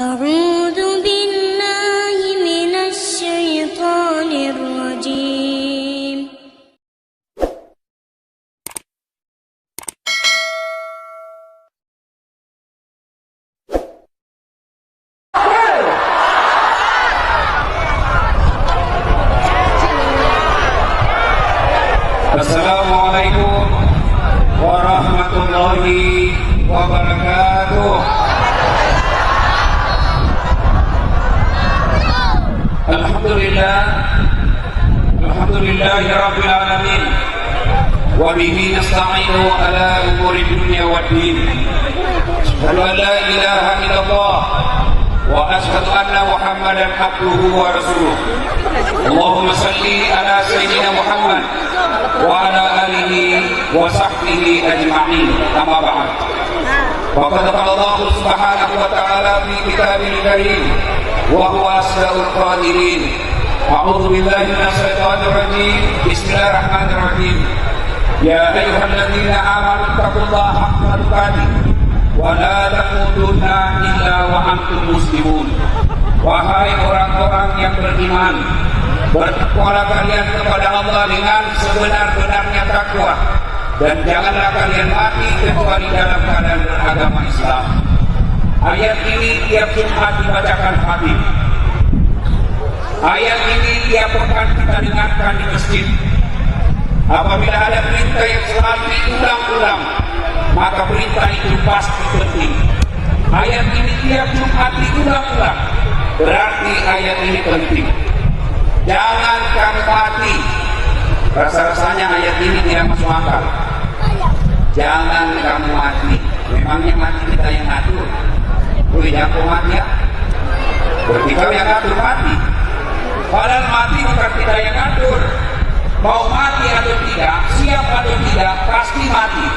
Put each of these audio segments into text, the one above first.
أعوذ بالله من الشيطان الرجيم. Assalamualaikum warahmatullahi wabarakatuh. Alhamdulillahi rabbil alamin. Wa bihi nasta'inu ala umuri dunya waddin. Asyhadu an la ilaha illallah wa asyhadu anna Muhammadan abduhu wa rasuluh. Allahumma salli ala sayyidina Muhammad wa ala alihi wa sahbihi ajma'in. Amma ba'd. Faqad qala Allah subhanahu wa ta'ala fi kitabil karim wa huwa asdaqul qadirin. A'udzu billahi minasy syaithanir rajim. Bismillahirrahmanirrahim. Ya ayyuhalladzina amanu taqullaha haqqa tuqatih wa la tamutunna illa wa antum muslimun. Wahai orang-orang yang beriman, bertakwalah kalian kepada Allah dengan sebenar-benarnya takwa, dan janganlah kalian mati kecuali dalam keadaan beragama Islam. Ayat ini tiap Jumat dibacakan khatib. Ayat ini tiap pekan kita dengarkan di masjid. Apabila ada perintah yang selalu diulang-ulang, maka perintah itu pasti penting. Ayat ini tiap Jumat diulang-ulang, berarti ayat ini penting. Jangan kamu mati. Rasa-rasanya ayat ini tidak masuk akal. Jangan kamu mati. Memangnya mati kita yang ngatur? Jangan mati ya. Berarti kau yang ngatur mati. Padahal mati bukan kita yang ngatur. Mau mati atau tidak, siap atau tidak, pasti mati.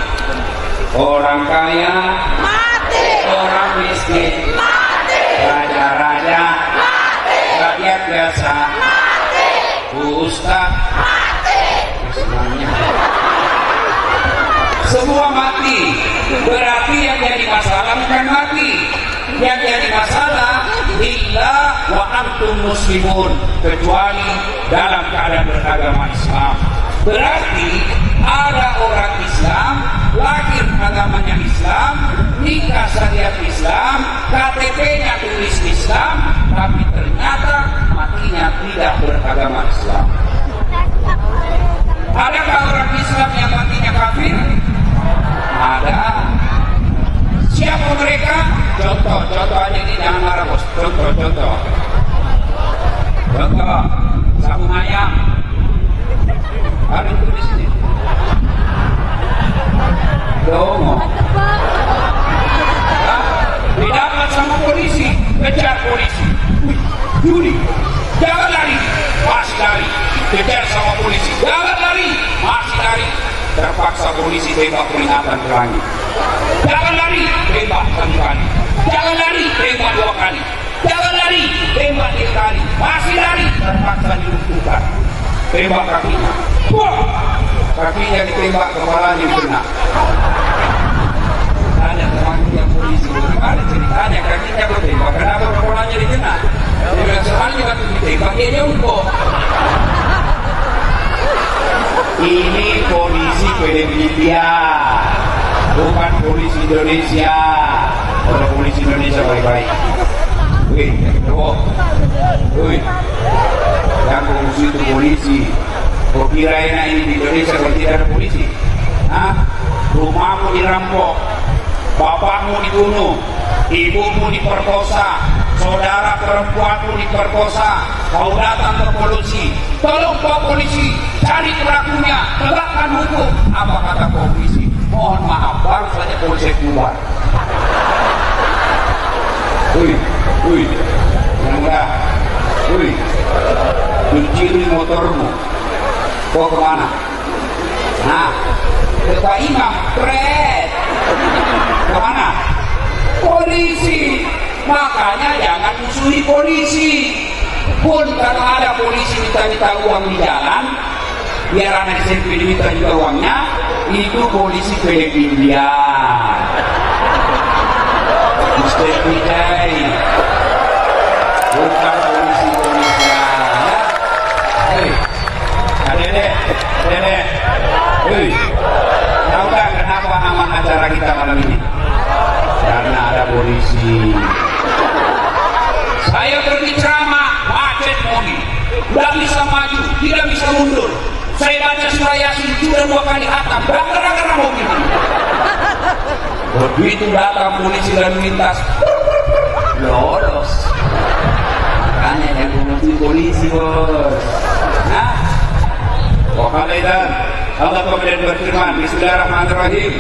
Orang kaya mati, orang miskin mati, raja-raja mati, rakyat biasa mati, ustaz mati, semuanya semua mati. Berarti yang jadi masalah bukan mati, yang jadi masalah illa wa antum muslimun, kecuali dalam keadaan beragama Islam. Berarti ada orang Islam, lahir agamanya Islam, nikah syariat Islam, KTP-nya tulis Islam, tapi ternyata matinya tidak beragama Islam. Adakah orang Islam yang matinya kafir? Ada. Siapa mereka? Contoh aja ini, jangan marah bos. Contoh. Sabung ayam. Ada itu di sini. Dongo. Didapat sama polisi, kejar polisi. Yuri, jangan lari, masih lari. Kejar sama polisi, jangan lari, masih lari. Terpaksa polisi tembak peringatan ke langit. Jangan lari, tembak satu kali. Jangan lari, tembak dua kali. Jangan lari, tembak tiga kali. Masih lari, terpaksa dilumpuhkan. Tembak kakinya. Wah, kakinya ditembak, kepalanya kena. Ada teman yang polisi, bagaimana ceritanya kakinya bertembak, kenapa kepalanya dikena? Dia bilang soalnya waktu ditembak dia jauh. Ini polisi Filipina, bukan polisi Indonesia. Kalau polisi Indonesia baik-baik. Wih, yang polisi itu polisi. Kau kira enak ini di Indonesia kalau tidak ada polisi? Hah? Rumahmu dirampok, bapakmu dibunuh, ibumu diperkosa, saudara perempuanmu diperkosa, kau datang ke polisi. Tolong Pak Polisi, cari pelakunya, tegakkan hukum. Apa kata polisi? Mohon maaf, baru saja polisi keluar. Wih, yang mudah. Kunciri motormu. Kau kemana? Nah, ke Pak Imam, keren. Kemana? Polisi. Makanya jangan musuhi polisi. Pun kalau ada polisi minta uang di jalan, biar anak SMP diminta juga uangnya, itu polisi Filipina. Mr. Pidai karena mobil. Begitu datang polisi lalu lintas, lolos. Makanya yang mengerti polisi bos. Nah, wakalidan Allah kemudian berfirman, Bismillahirrahmanirrahim.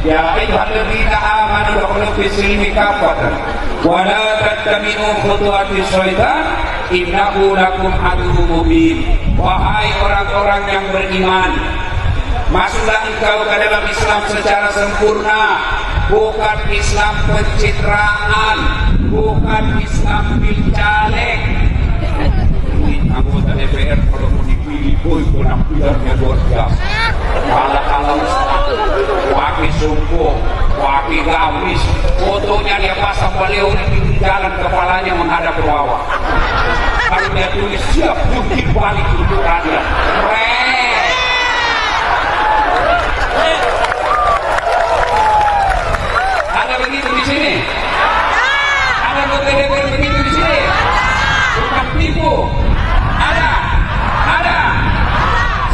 Ya ayyuhalladzina amanu dukhulu fis silmi kafatan wa la tattabi'u khutuwatis syaitan innahu lakum aduwwun mubin. Wahai orang-orang yang beriman, masuklah engkau ke dalam Islam secara sempurna, bukan Islam pencitraan, bukan Islam pilcaleg. Anggota DPR kalau mau dipilih, penampilannya luar biasa. Kalau pakai sumpuk, pakai gamis, fotonya dia pasang beliau di pinggir jalan, kepalanya menghadap ke bawah. Kalau dia tulis siap jungkir balik untuk rakyat. Keren. Ada begitu di sini? Ada anggota DPR begitu di sini? Bukan tipu. Ada.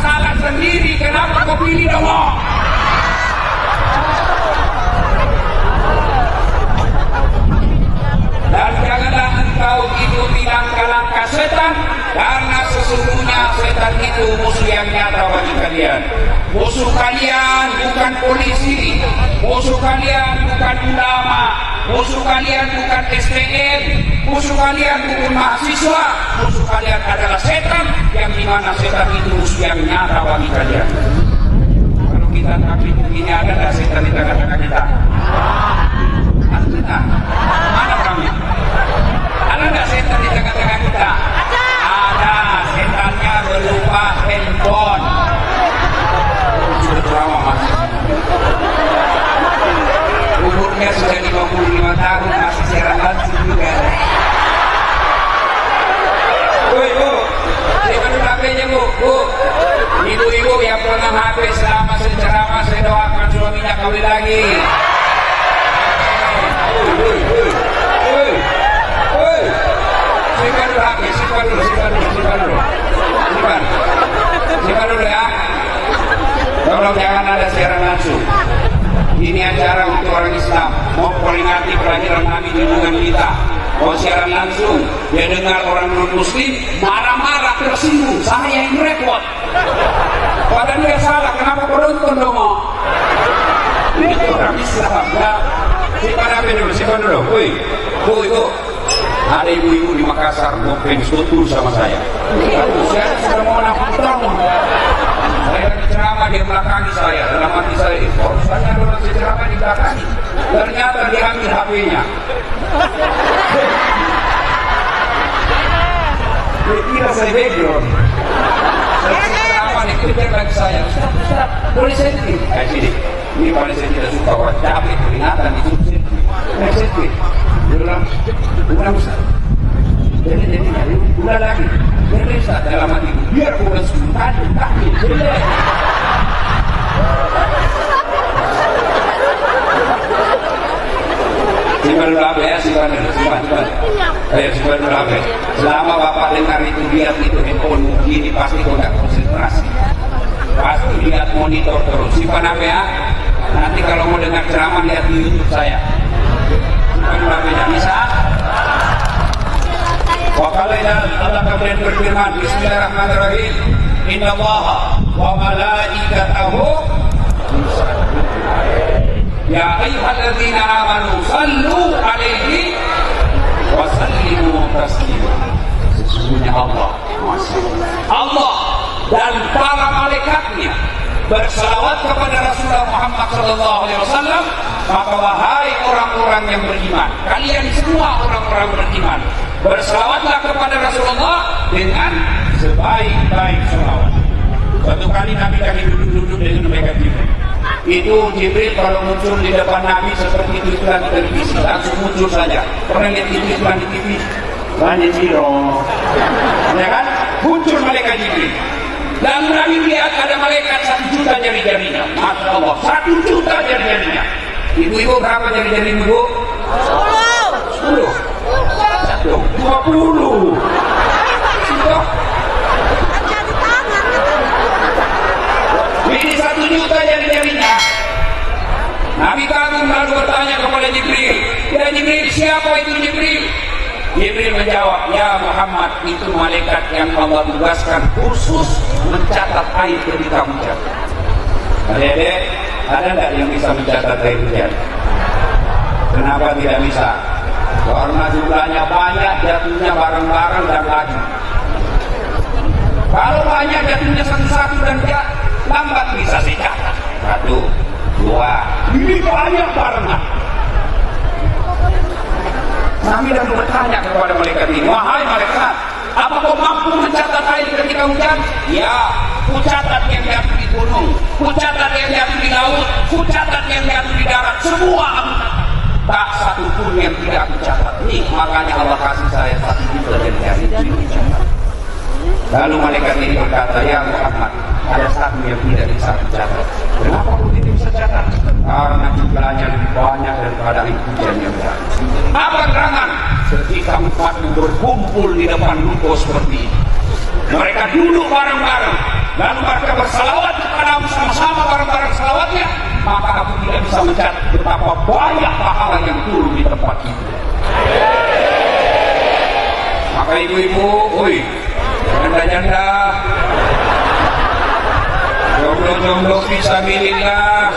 Salah sendiri. Kenapa kau pilih dong? Dan janganlah engkau ikuti langkah-langkah setan, karena sesungguhnya setan itu musuh yang nyata bagi kalian. Musuh kalian bukan polisi, musuh kalian bukan ulama, musuh kalian bukan STM, musuh kalian bukan mahasiswa, musuh kalian adalah setan, yang dimana setan itu musuh yang nyata bagi kalian. Kalau kita takut begini, ada nggak setan di tengah-tengah kita? Ada. Mana kami? Ada nggak setan di tengah-tengah kita? Ada. Setannya berupa handphone. Sudah lama masih. Umurnya sudah 55 tahun, masih siaran langsung juga. Bu, siapa dulu HP-nya bu? Ibu-ibu yang pegang HP selama ceramah, saya doakan suaminya kawin lagi. Simpan dulu HP, simpan dulu ya. Tolong jangan ada siaran langsung. Ini acara untuk orang Islam, mau peringati pelajaran Nabi junjungan kita. Mau siaran langsung, dia dengar orang non-muslim marah-marah, tersinggung, saya yang repot. Padahal dia salah, kenapa kau nonton dong? Ini orang Islam, ya. Simpan dulu. Bu. Ada ibu-ibu di Makassar ngopeng betul sama saya. Saya sudah mau nafkah. Saya lagi ceramah, dia belakangi saya. Dalam hati saya, saya ada orang ceramah di belakangi. Ternyata diambil HP-nya. Dia kira saya background. Saya ceramah, dia kejar lagi saya. Ustaz, boleh saya sedikit? Sini. Ini paling saya tidak suka, capek, peringatan, itu sedikit. Dia bilang, Ustaz. Jadi, udah lagi. Jadi Ustaz, dalam hati, biar udah sultan, takut, jelek. Simpan dulu HP ya, simpan. Ayo simpan dulu HP. Selama Bapak dengar itu, lihat itu handphone begini, pasti kau tidak konsentrasi. Pasti lihat monitor terus. Simpan HP ya. Nanti kalau mau dengar ceramah, lihat di YouTube saya. Simpan dulu HP-nya, bisa? Wakalidan Allah kemudian berfirman, Bismillahirrahmanirrahim. Innallaha wa malaikatahu ya ayyuhalladzina amanu sallu alaihi wa sallimu taslima. Sesungguhnya Allah dan para malaikatnya bersalawat kepada Rasulullah Muhammad SAW. Maka wahai orang-orang yang beriman, kalian semua orang-orang beriman, bersalawatlah kepada Rasulullah dengan sebaik-baik salawat. Suatu kali Nabi lagi duduk-duduk dengan malaikat Jibril. Itu Jibril kalau muncul di depan Nabi seperti itu iklan di televisi, langsung muncul saja. Pernah lihat itu iklan di TV? Banyak Ciro, ya kan? Muncul malaikat Jibril. Dan Nabi lihat ada malaikat 1 juta jari-jarinya. Masya Allah, 1 juta jari-jarinya. Ibu-ibu berapa jari-jari ibu? 10. 20. Ini 1 juta jari-jari Jibril menjawab, ya Muhammad, itu malaikat yang Allah tugaskan khusus mencatat air ketika hujan. Adik-adik, ada nggak yang bisa mencatat air hujan? Kenapa tidak bisa? Karena jumlahnya banyak, jatuhnya bareng-bareng dan laju. Kalau banyak jatuhnya satu-satu dan dia lambat bisa dicatat. 1, 2, ini banyak barengan. Kami dan bertanya kepada malaikat ini, wahai malaikat, apa kau mampu mencatat air ketika hujan? Ya, ku catat yang jatuh di gunung, ku catat yang jatuh di laut, ku catat yang jatuh di darat, semua aku catat. Tak satu pun yang tidak aku catat. Nih, makanya Allah kasih saya satu juta dari jari dicatat. Lalu malaikat ini berkata, ya Muhammad, ada satu yang tidak bisa dicatat. Kenapa aku tidak bisa catat? Karena jumlahnya lebih banyak daripada hujan yang jatuh. Apa gerangan? Ketika umatmu berkumpul di depan ruko seperti ini, mereka duduk bareng-bareng, lalu mereka bersalawat kepada aku sama-sama bareng-bareng salawatnya, maka aku tidak bisa mencatat betapa banyak pahala yang turun di tempat itu. Maka ibu-ibu, janda-janda, jomblo-jomblo fisabilillah,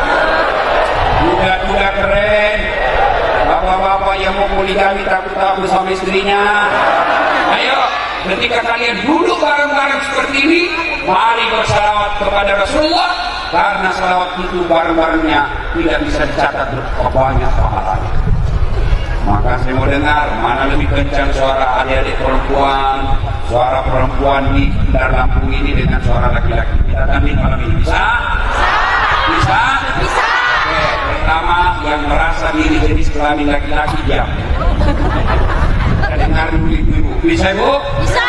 muda-muda keren, bapak-bapak yang mau poligami takut-takut sama istrinya, ayo ketika kalian duduk bareng-bareng seperti ini, mari bersalawat kepada Rasulullah, karena salawat itu bareng-barengnya tidak bisa dicatat berapa banyak pahalanya. Maka saya mau dengar mana lebih kencang suara adik-adik perempuan, suara perempuan di Bandar Lampung ini dengan suara laki-laki. Kita tanding malam ini, bisa? Bisa? Bisa. Oke, pertama yang merasa diri jenis kelamin laki-laki diam. Kita dengar dulu ibu-ibu. Bisa ibu? Bisa.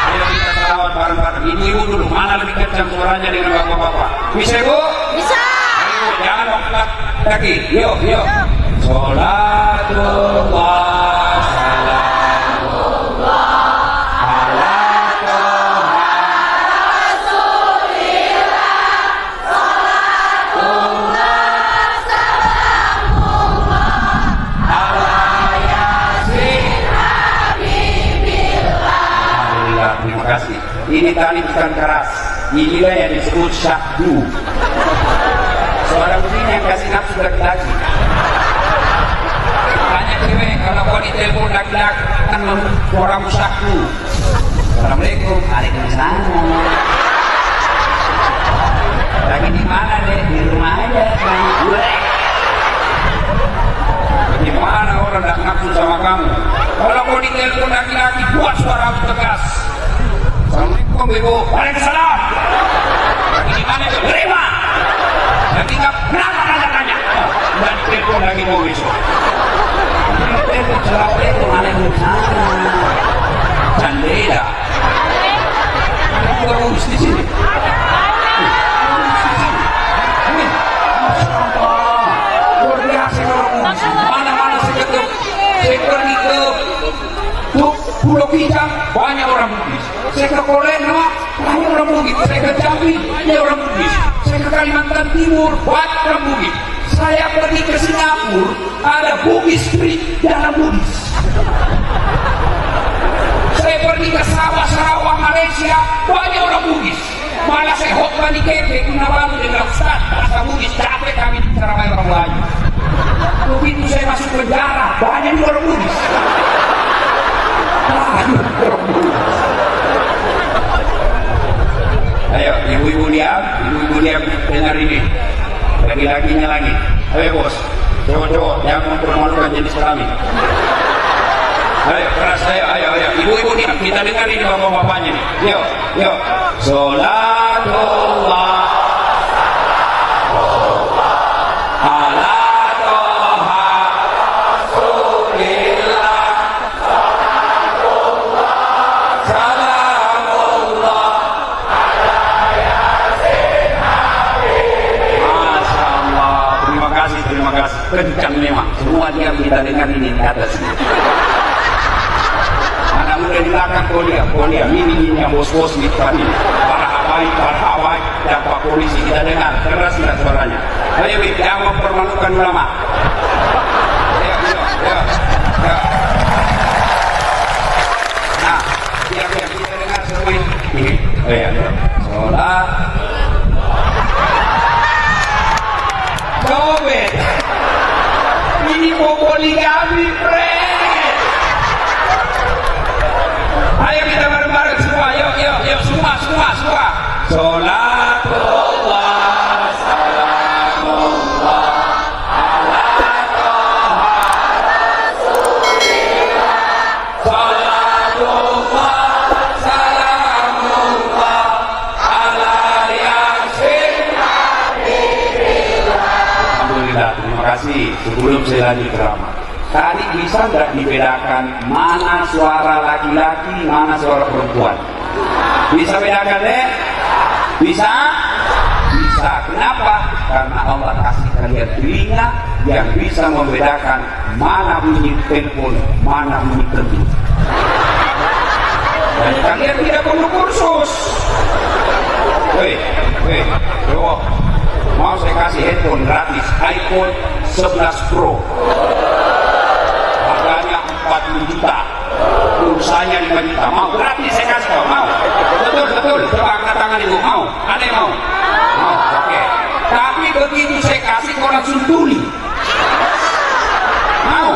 Ayo kita salawat bareng-bareng. Ibu-ibu dulu, mana lebih kencang suaranya dengan bapak-bapak? Bisa ibu? Bisa. Ayo, jangan laki-laki. Yuk. Sholatullah salamullah ala Toha Rasulillah, sholatullah salamullah ala Yasin Habibillah. Alhamdulillah, terima kasih. Ini tadi bukan keras, inilah yang disebut syahdu. Seorang begini yang kasih nafsu laki-laki. Kalau kau ditelepon laki-laki kan orang musakku. Assalamualaikum. Waalaikumsalam. Lagi di mana deh? Di rumah aja. Gimana orang dah nafsu sama kamu? Kalau kau ditelepon laki-laki buat suara tegas. Assalamualaikum ibu. Waalaikumsalam. Lagi di mana deh? Terima. Lagi kenapa tanya-tanya? Dan telepon lagi mau besok. Assalamualaikum Waalaikumsalam. Candela. Kamu bagus di sini. Luar biasa orang mana-mana saya pergi ke Pulau Kijang, banyak orang Bugis. Saya ke Kolena, banyak orang Bugis. Saya ke Jambi, banyak orang Bugis. Saya ke Kalimantan Timur, banyak orang Bugis. Saya pergi ke Singapura, ada Bugis Street, jalan Bugis. Saya pergi ke Sarawak, Malaysia, banyak orang Bugis. Malah saya khotbah di KP, Kinabalu dengan Ustaz, bahasa Bugis, capek kami ceramai orang Melayu. Begitu saya masuk penjara, banyak orang Bugis. Ayo, ibu-ibu diam dengar ini. Lagi-laginya lagi. Ayo bos, cowok-cowok yang mempermalukan jenis kelamin. Ayo keras, ayo. Ibu-ibu diam, kita dengar ini bapak-bapaknya nih. Yuk. Sholatullah ala Toha Rasulillah, sholatullah salamullah ala Yasin Habibillah. Masya Allah, terima kasih. Kencang memang, semua dia kita dengar ini di atas. Anak muda di belakang Kolia, ini yang bos-bos di tadi. Para hawaii, dan pak polisi kita dengar keras tidak suaranya. Ayo, jangan mempermalukan ulama. Ayo. Sholat. Sobet. Ini poligami, friend. Ayo kita bareng-bareng semua. Yuk, semua. Sholatullah, salamullah ala toha rasulillah. Sholatullah, salamullah ala yasin habibillah. Alhamdulillah, terima kasih. Sebelum saya lanjut ceramah, tadi bisa nggak dibedakan mana suara laki-laki, mana suara perempuan? Bisa bedakan deh? Bisa? Bisa. Kenapa? Karena Allah kasih kalian telinga yang bisa membedakan mana bunyi telepon, mana bunyi kentut. Dan kalian tidak perlu kursus. Weh, mau saya kasih handphone gratis, iPhone 11 Pro. Harganya 40 juta. Pulsanya 5 juta. Mau gratis saya kasih kau? Mau? Betul. Coba angkat tangan ibu. Mau? Ada yang mau? Mau, oke. Tapi begitu saya kasih kau langsung tuli. Mau?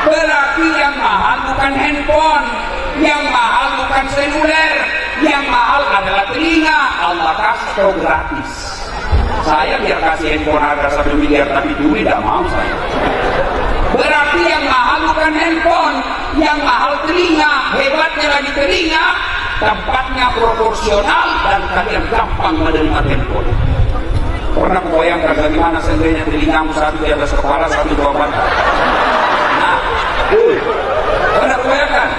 Berarti yang mahal bukan handphone, yang mahal bukan seluler, yang mahal adalah telinga. Allah kasih kau gratis. Saya biar kasih handphone harga 1 miliar tapi tuli tidak mau saya. Berarti yang mahal bukan handphone, yang mahal telinga. Hebatnya lagi telinga, tempatnya proporsional dan kalian gampang menerima handphone. Pernah bayangkan bagaimana seandainya telingamu satu di atas kepala, satu di bawah badan? Nah, pernah bayangkan?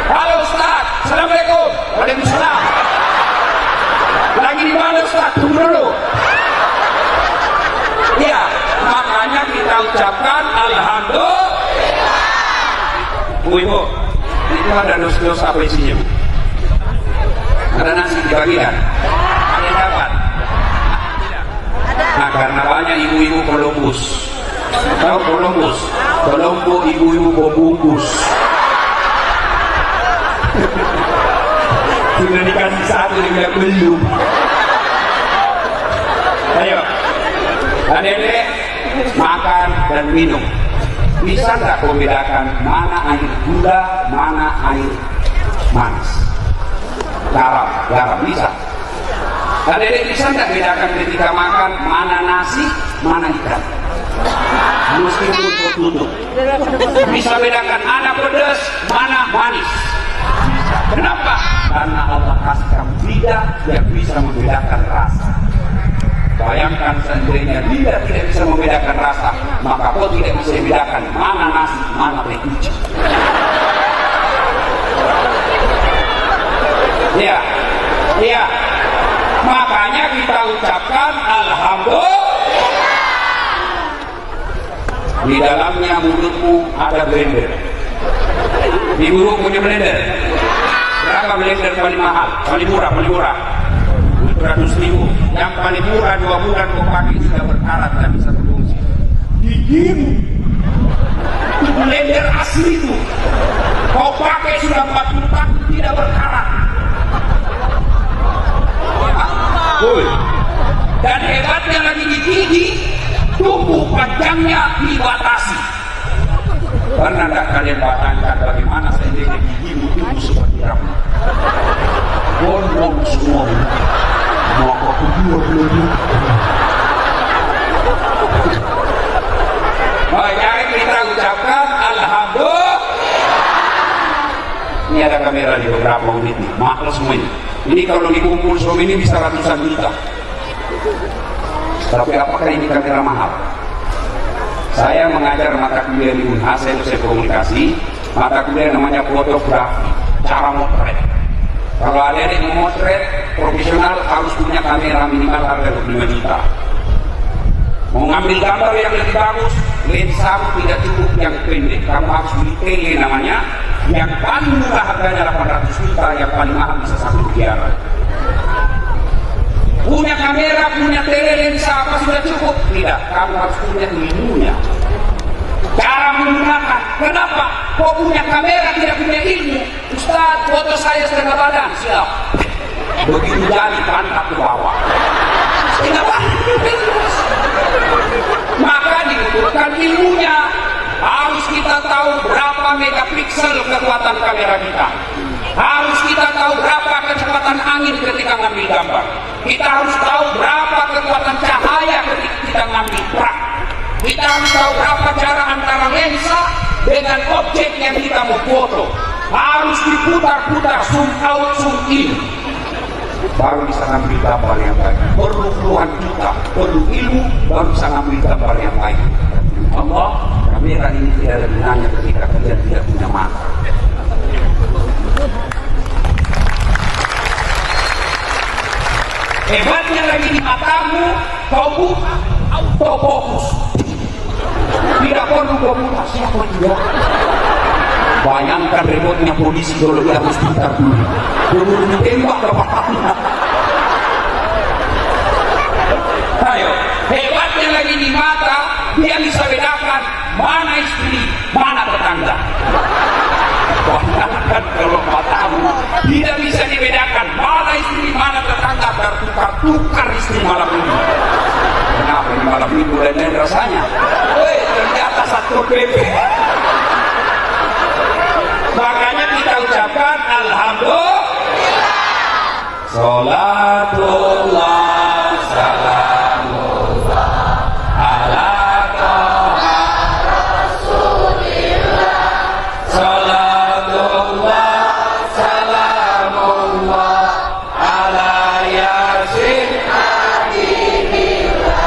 Halo Ustaz, Assalamualaikum. Waalaikumsalam. Lagi di mana Ustaz? Tunggu dulu. Iya, makanya kita ucapkan alhamdulillah. Ibu, itu ada dos apa isinya? Ada nasi di bagian? Ada yang dapat? Nah, karena banyak ibu-ibu Columbus. Tahu Columbus? Colombo ibu-ibu bungkus. Sudah dikasih satu, dia bilang belum. Ayo, adik-adik, makan dan minum. Bisa nggak membedakan mana air gula, mana air manis? Garam bisa. Adik-adik bisa nggak bedakan ketika makan mana nasi, mana ikan? Meskipun tertutup. Bisa bedakan mana pedas, mana manis? Bisa. Kenapa? Karena Allah kasih kamu lidah yang bisa membedakan rasa. Bayangkan seandainya lidah tidak bisa membedakan rasa, maka kau tidak bisa membedakan mana nasi, mana teh kucing. Iya. Makanya kita ucapkan alhamdulillah. Di dalamnya mulutmu ada blender. Di mulut punya blender. Berapa blender paling mahal? Paling murah. 100.000. Yang paling murah 2 bulan kau pakai sudah berkarat dan bisa berfungsi. Gigimu itu blender asli itu. Kau pakai sudah 40 tahun tidak berkarat. Dan hebatnya lagi di gigi, tumbuh panjangnya dibatasi. Pernah tidak kalian bayangkan bagaimana seandainya gigimu tumbuh seperti rambut? Gondrong semua. Maka kedua belum. Mari kita ucapkan alhamdulillah. Ini ada kamera di beberapa unit nih, mahal semua ini. Ini kalau dikumpul semua ini bisa ratusan juta. Tapi apakah ini kamera mahal? Saya mengajar mata kuliah di Unhas, saya komunikasi. Mata kuliah namanya fotografi, cara motret. Kalau adik-adik mau motret profesional harus punya kamera minimal harga 25 juta. Mau ngambil gambar yang lebih bagus, lensa tidak cukup yang pendek. Kamu harus beli tele namanya, yang paling murah harganya 800 juta, yang paling mahal bisa 1 miliar. Punya kamera, punya tele, lensa apa sudah cukup? Tidak, kamu harus punya ilmunya. cara menggunakan. Kenapa? Kok punya kamera tidak punya ilmu? Ustaz, foto saya setengah badan. Siap. Begitu jadi pantat ke bawah. Setengah badan. Maka dibutuhkan ilmunya. Harus kita tahu berapa megapiksel kekuatan kamera kita. Harus kita tahu berapa kecepatan angin ketika ngambil gambar. Kita harus tahu berapa kekuatan cahaya ketika kita ngambil prak. Kita harus tahu berapa cara antara lensa dengan objek yang kita mau foto. Harus diputar-putar, zoom out, zoom in. Baru bisa ngambil gambar yang baik. Perlu puluhan juta, perlu ilmu, baru bisa ngambil gambar yang baik. Allah, kamera ini tidak ada gunanya ketika kalian tidak punya mata. Hebatnya lagi di matamu, kau buka autofokus. Tidak perlu kau buka, siapa dia? Bayangkan remote-nya polisi kalau dia harus pintar dulu. Belum ditembak ke matamu. Ayo, hebatnya lagi di mata, dia bisa bedakan mana istri, mana tetangga. Bayangkan kalau matamu tidak bisa dibedakan mana istri, mana tetangga, bertukar-tukar istri malam ini. Kenapa di malam ini lain rasanya? Woi, ternyata satu PP. Makanya kita ucapkan alhamdulillah. Salatullah salamullah ala toha rasulillah. Salatullah salamullah ala yasin habibillah.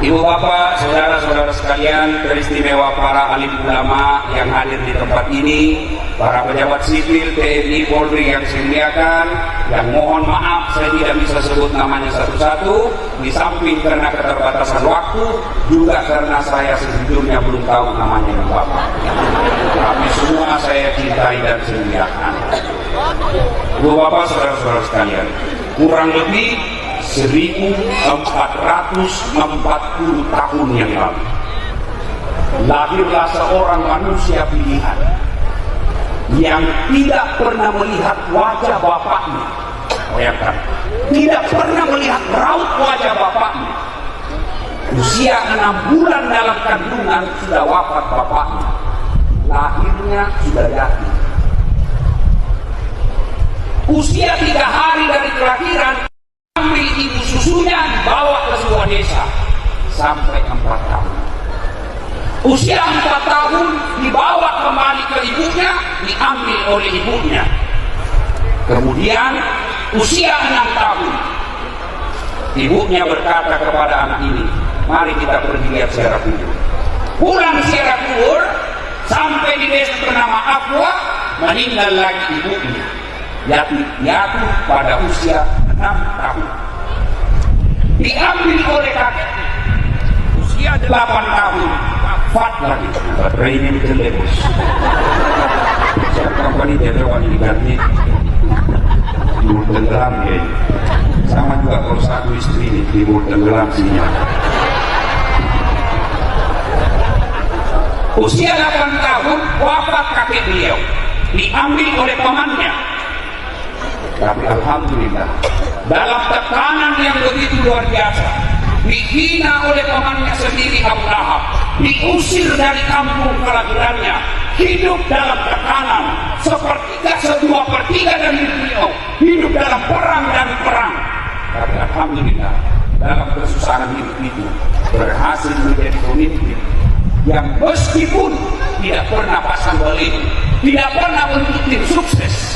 Ibu bapak, saudara-saudara sekalian, teristimewa para alim ulama yang hadir di tempat ini, para pejabat sipil, TNI, Polri yang saya muliakan, yang mohon maaf saya tidak bisa sebut namanya satu-satu, di samping karena keterbatasan waktu, juga karena saya sejujurnya belum tahu namanya yang bapak. Tapi semua saya cintai dan saya muliakan. Ibu bapak, saudara-saudara sekalian, kurang lebih 1440 tahun yang lalu lahirlah seorang manusia pilihan yang tidak pernah melihat wajah bapaknya. Bayangkan, tidak pernah melihat raut wajah bapaknya. Usia 6 bulan dalam kandungan sudah wafat bapaknya. Lahirnya sudah yatim. Usia 3 hari dari kelahiran, ambil ibu susunya, dibawa ke sebuah desa sampai 4 tahun. Usia 4 tahun dibawa kembali ke ibunya, diambil oleh ibunya. Kemudian usia 6 tahun, ibunya berkata kepada anak ini, mari kita pergi lihat ziarah kubur. Pulang ziarah kubur, sampai di desa bernama Afwa, meninggal lagi ibunya. Yaitu pada usia 6 tahun. Diambil oleh kakeknya, usia 8 tahun, wafat lagi. Baterai ini jelek. Siapa ini telepon diganti, tenggelam ya. Sama juga kalau satu istri ini tenggelam sini. Usia 8 tahun wafat kakek beliau, diambil oleh pamannya. Tapi alhamdulillah, dalam tekanan yang begitu luar biasa, dihina oleh pamannya sendiri Abu Lahab, diusir dari kampung kelahirannya, hidup dalam tekanan, sepertiga 2/3 dari beliau hidup dalam perang dan perang. Tapi alhamdulillah, dalam kesusahan hidup itu berhasil menjadi pemimpin yang meskipun tidak pernah pasang balik, tidak pernah untuk tim sukses,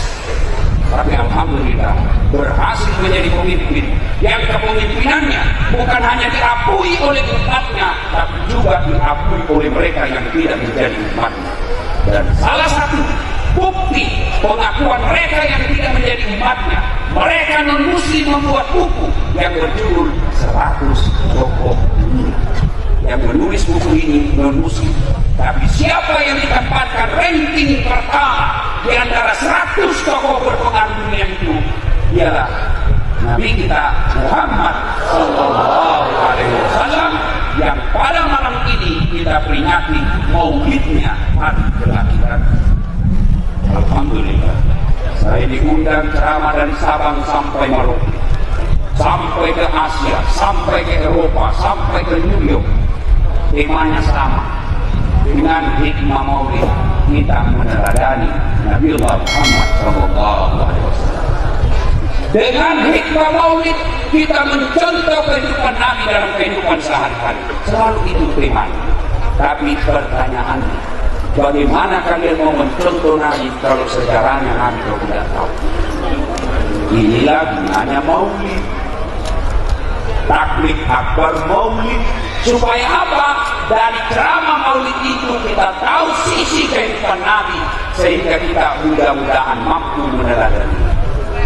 tapi alhamdulillah berhasil menjadi pemimpin yang kepemimpinannya bukan hanya diakui oleh umatnya, tapi juga diakui oleh mereka yang tidak menjadi umatnya. Dan salah satu bukti pengakuan mereka yang tidak menjadi umatnya, mereka non-muslim membuat buku yang berjudul 100 Tokoh Dunia. Yang menulis buku ini non-muslim, tapi siapa yang ditempatkan ranking pertama di antara 100 tokoh berpengaruh dunia itu ialah Nabi kita Muhammad Sallallahu Alaihi Wasallam, yang pada malam ini kita peringati mendekati maulidnya hari kelahiran. Alhamdulillah, saya diundang ceramah dari Sabang sampai Merauke, sampai ke Asia, sampai ke Eropa, sampai ke New York. Temanya sama, dengan hikmah maulid kita meneladani Nabiullah Muhammad SAW. Dengan hikmah maulid kita mencontoh kehidupan Nabi dalam kehidupan sehari-hari. Selalu itu temanya. Tapi pertanyaannya, bagaimana kalian mau mencontoh Nabi kalau sejarahnya Nabi tidak tahu? Inilah gunanya maulid. Takbir akbar maulid. Supaya apa? Dari ceramah maulid itu kita tahu sisi kehidupan Nabi, sehingga kita mudah-mudahan mampu meneladani.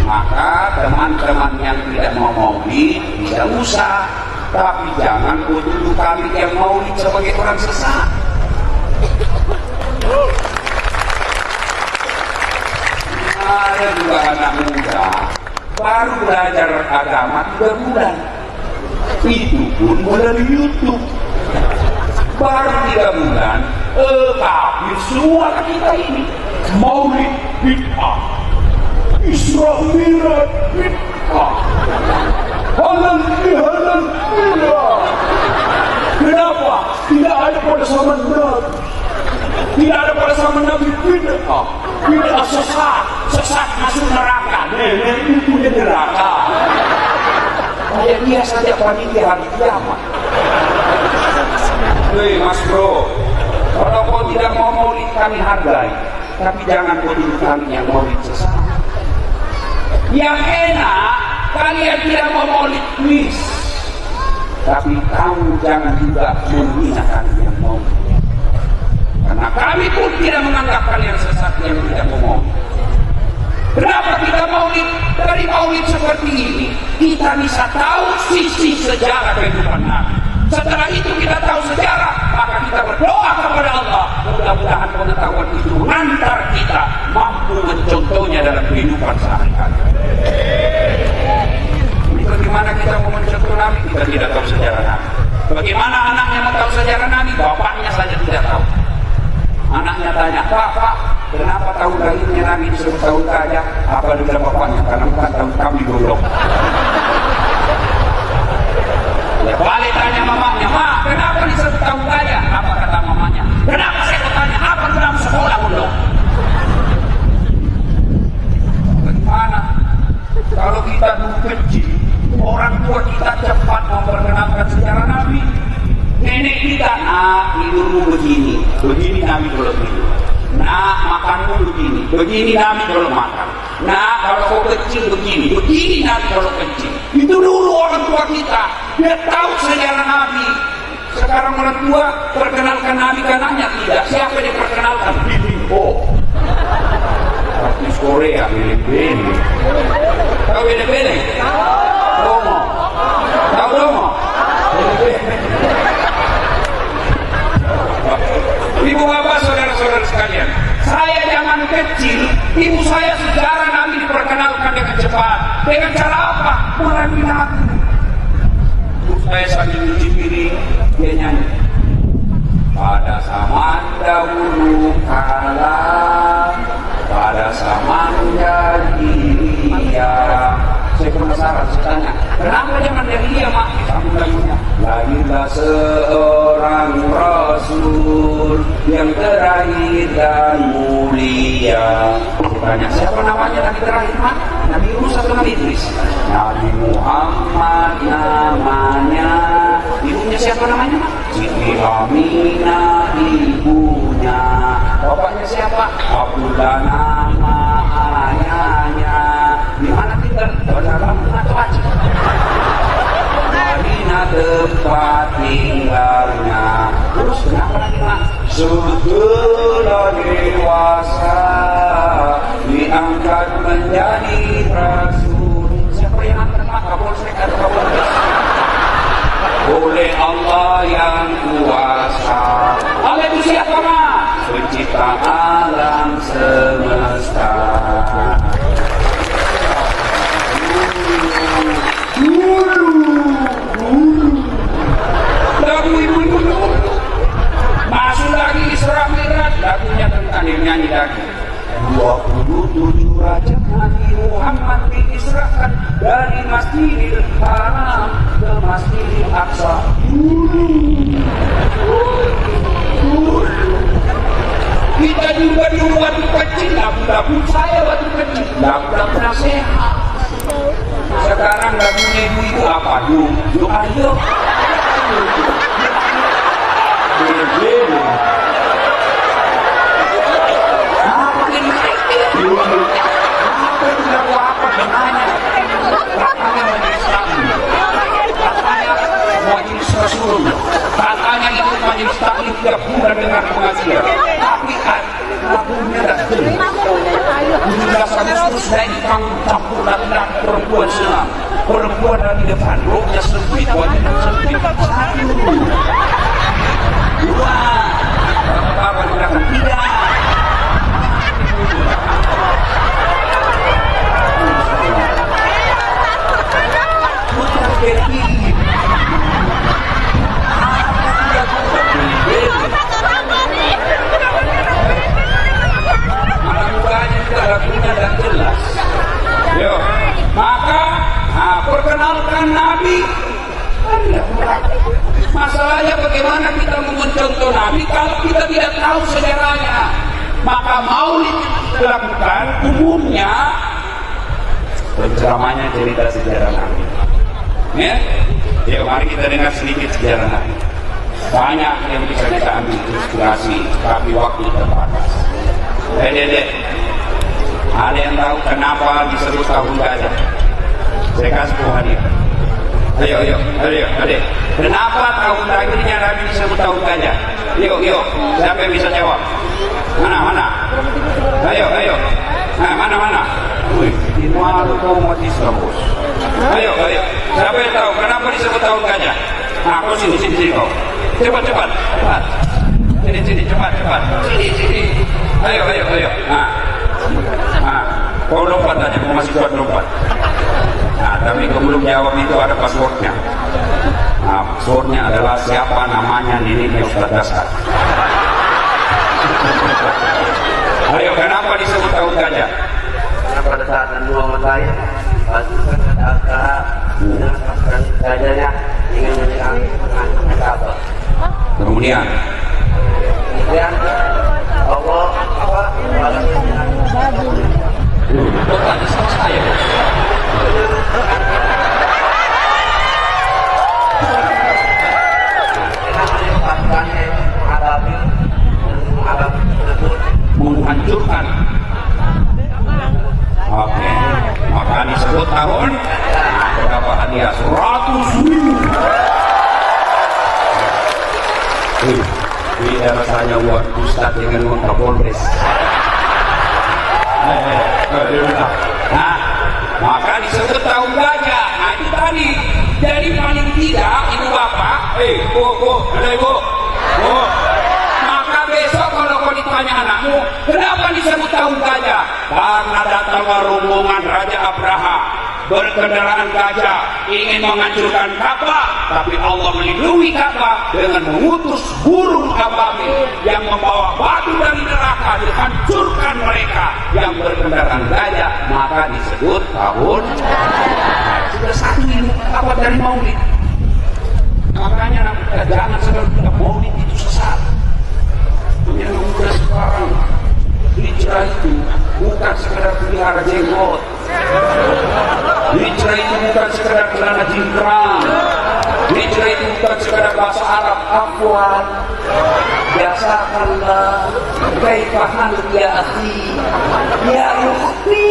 Maka teman-teman yang tidak mau maulid tidak usah, tapi jangan tuduh kami yang maulid sebagai orang sesat. Ada juga anak muda baru belajar agama 3 bulan, itu pun melalui YouTube. Baru 3 bulan, kafir semua kita ini. Maulid bid'ah, Isra Mi'raj bid'ah, halal bihalal bid'ah. Kenapa? Tidak ada pada zaman Nabi. Tidak ada pada zaman Nabi bid'ah. Bid'ah sesat, sesat masuk neraka. Nenek itu di neraka. Kayak dia saja panitia hari kiamat. Hei Mas Bro, kalau kau tidak mau maulid kami hargai, tapi jangan kau tuduh kami yang maulid sesat. Yang enak kalian tidak mau maulid please, tapi kamu jangan juga menghina kami yang maulid, karena kami pun tidak menganggap kalian sesat yang tidak mau maulid. Kenapa kita maulid? Dari maulid seperti ini kita bisa tahu sisi sejarah kehidupan Nabi. Setelah itu kita tahu sejarah, maka kita berdoa kepada Allah, mudah-mudahan pengetahuan itu mengantar kita mampu mencontohnya dalam kehidupan sehari-hari. Ini bagaimana kita mau mencontoh Nabi? Kita tidak tahu sejarah Nabi. Bagaimana anaknya mau tahu sejarah Nabi? Bapaknya saja tidak tahu. Anaknya tanya, Pak, kenapa tahun lahirnya Nabi disebut tahun kaya? Apa dia bapaknya? Karena bukan tahun kami golok. Ya balik tanya mamanya, Ma, kenapa disebut tahun kaya? Apa kata mamanya? Kenapa saya bertanya? Apa dalam sekolah golok? Bagaimana? Kalau kita dulu kecil, orang tua kita cepat memperkenalkan sejarah Nabi. Nenek kita, tidurmu begini, begini Nabi kalau tidur. Makanmu begini, begini Nabi kalau makan. Kalau kau kecil begini, begini Nabi kalau kecil. Itu dulu orang tua kita, dia tahu sejarah Nabi. Sekarang orang tua perkenalkan Nabi ke anaknya tidak. Siapa yang perkenalkan? Oh, artis Korea, Bele-Bele. Tahu Bele-Bele? Domo. Tahu Domo? Bele-Bele. Ibu bapak saudara-saudara sekalian, saya zaman kecil, ibu saya sejarah Nabi diperkenalkan dengan cepat. Dengan cara apa? Melalui Nabi. Ibu saya sambil cuci piring, dia nyanyi. Pada zaman dahulu kala, pada zaman jahiliyah. Saya penasaran, saya tanya, kenapa zaman jahiliyah, Mak? Sambung lagunya. Lahirlah seorang Rasul yang terakhir dan mulia. Tanya, siapa namanya Nabi terakhir, Mak? Nabi Yunus atau Nabi Idris? Nabi Muhammad namanya. Ibunya siapa namanya, Mak? Siti Aminah ibunya. Bapaknya siapa? Abdullah nama ayahnya. Di mana tinggal? Pada Lampung atau Aceh? Madinah tempat tinggalnya. Terus kenapa lagi, Mak? Setelah dewasa diangkat menjadi rasul. Siapa yang angkat, Mak? Kapolsek atau Kapolres? Oleh Allah yang kuasa. Allah itu siapa, Mak? Pencipta alam semesta. Lagu ibu-ibu dulu. Masuklah 27 raja Nabi Muhammad diisrakan dari Masjidil Haram ke Masjidil Aqsa. Kita juga dulu waktu kecil, dapur saya waktu kecil, dapur nasihat. Sekarang lagunya ibu apa? Yuk ayo. Apa ini? Apa itu lagu apa sebenarnya? Katanya majelis Rasul, katanya itu majelis taklim tiap bulan dengan pengajian. Tapi lagunya tidak jelas. 17 Agustus naik panggung campur laki-laki perempuan senang. Perempuan di depan, roknya sempit, wajahnya sempit. Satu, dua, apa di belakang? Tidak. Putar pergi. Lagunya dan jelas. Yo, maka perkenalkan Nabi. Masalahnya bagaimana kita mencontoh Nabi kalau kita tidak tahu sejarahnya. Maka maulid dilakukan umumnya penceramahnya cerita sejarah Nabi. Ya, yuk mari kita dengar sedikit sejarah Nabi. Banyak yang bisa kita ambil inspirasi, tapi waktu terbatas. Dek, ada yang tahu kenapa disebut tahun gajah? Saya kasih hadiah. Ayo, adik. Kenapa tahun terakhirnya Nabi disebut tahun gajah? Yuk, siapa yang bisa jawab? Mana? Ayo. Nah, mana? Wih, di malu kau mati serabus. Ayo. Siapa yang tahu kenapa disebut tahun gajah? Nah, kau sini kau. Cepat. Sini, cepat. Sini. Ayo. Nah, kau lompat aja, kau masih kuat lompat. Nah, tapi kau belum jawab itu ada passwordnya. Nah, passwordnya adalah siapa namanya neneknya Ustaz Dasar. Ayo, kenapa disebut tahun gajah? Karena pada saat Nabi Muhammad lahir, pasukan Al-Qaha menangkapkan gajahnya ingin menyerang Ka'bah. Kemudian Allah tanya sama saya. Menghancurkan. Oke, maka disebut tahun berapa hadiah? 100.000. Tidak rasanya buat Ustaz dengan uang Kapolres. Nah, maka disebut tahun gajah. Nah, itu tadi. Jadi paling tidak ibu bapak, ada ibu. Maka besok kalau kau ditanya anakmu, kenapa disebut tahun gajah? Karena datanglah rombongan Raja Abraha berkendaraan gajah ingin menghancurkan Ka'bah, tapi Allah melindungi Ka'bah dengan mengutus burung ababil yang membawa batu dari neraka dihancurkan mereka yang berkendaraan gajah, maka disebut tahun. Sudah satu ini apa dari maulid. Makanya jangan selalu maulid itu sesat. Yang mudah sekarang hijrah itu bukan sekedar pelihara jenggot. Hijrah itu bukan sekedar celana jingkrang. Hijrah itu bukan sekedar bahasa Arab afwan. Biasakanlah kaifahan ya akhi. Ya ukhti.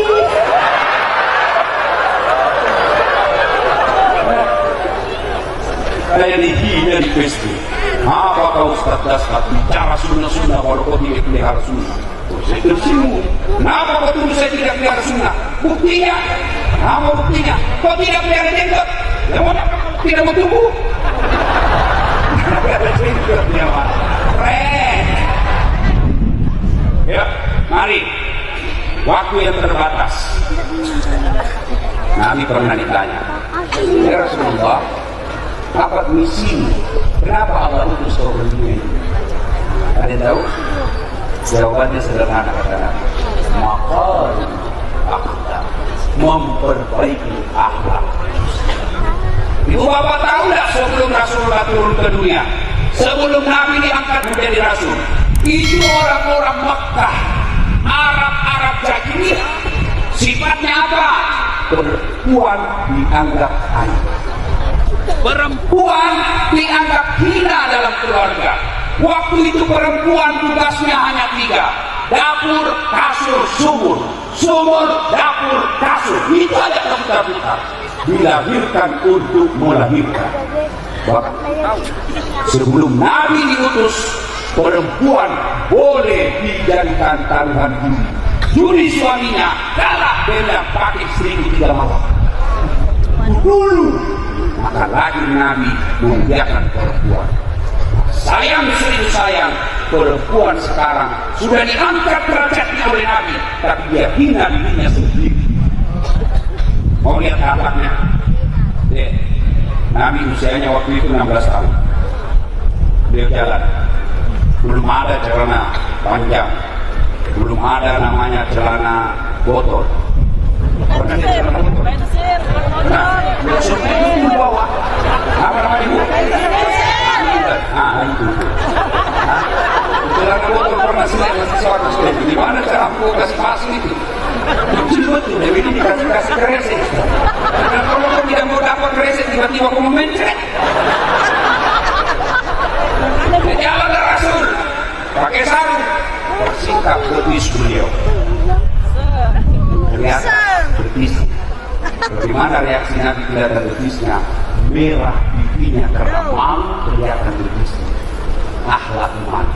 Kayak dihina di Facebook. Apa kau Ustaz Dasar bicara sunnah kalau kau tidak pelihara sunnah? Saya tersinggung. Kenapa kau tuduh saya tidak pelihara sunnah? Buktinya? Apa buktinya? Kau tidak pelihara jenggot? Yang mana tidak mau tumbuh? Keren. Ya, mari. Waktu yang terbatas. Nabi pernah ditanya, ya Rasulullah, apa misi? Kenapa Allah utus kau ke dunia ini? Ada yang tahu? Jawabannya sederhana kata Nabi. akhlak, memperbaiki akhlak. Ibu bapak tahu nggak sebelum Rasulullah turun ke dunia, sebelum Nabi diangkat menjadi Rasul, itu orang-orang Makkah, Arab jahiliyah, sifatnya apa? Perempuan dianggap aib, perempuan dianggap hina dalam keluarga. Waktu itu perempuan tugasnya hanya 3: dapur, kasur, sumur. Sumur, dapur, kasur. Itu aja kita dilahirkan untuk melahirkan. Bahkan sebelum Nabi diutus, perempuan boleh dijadikan taruhan judi. Judi suaminya kalah dengan pakai selingkuh 3 malam. Dulu maka lahir Nabi memuliakan perempuan. Sayang seribu sayang, perempuan sekarang sudah diangkat derajatnya oleh Nabi, tapi dia hina dirinya sendiri. Mau lihat akhlaknya? Nabi usianya waktu itu 16 tahun. Dia jalan, belum ada celana panjang, belum ada namanya celana botol. Pernah lihat celana botol? Nah, itu bawa. Apa namanya ibu? Itu. Celana botol pernah lihat sesuatu seperti di mana cara aku kasih pasang itu? Betul, ini dikasih kresek. Dan kalau kau tidak mau dapat kresek, tiba-tiba kau memencet. Jalanlah Rasul, pakai sarung, bersingkap betis beliau. Ternyata betis. Bagaimana reaksi Nabi kelihatan betisnya? Merah pipinya karena malu kelihatan betisnya. Akhlak iman.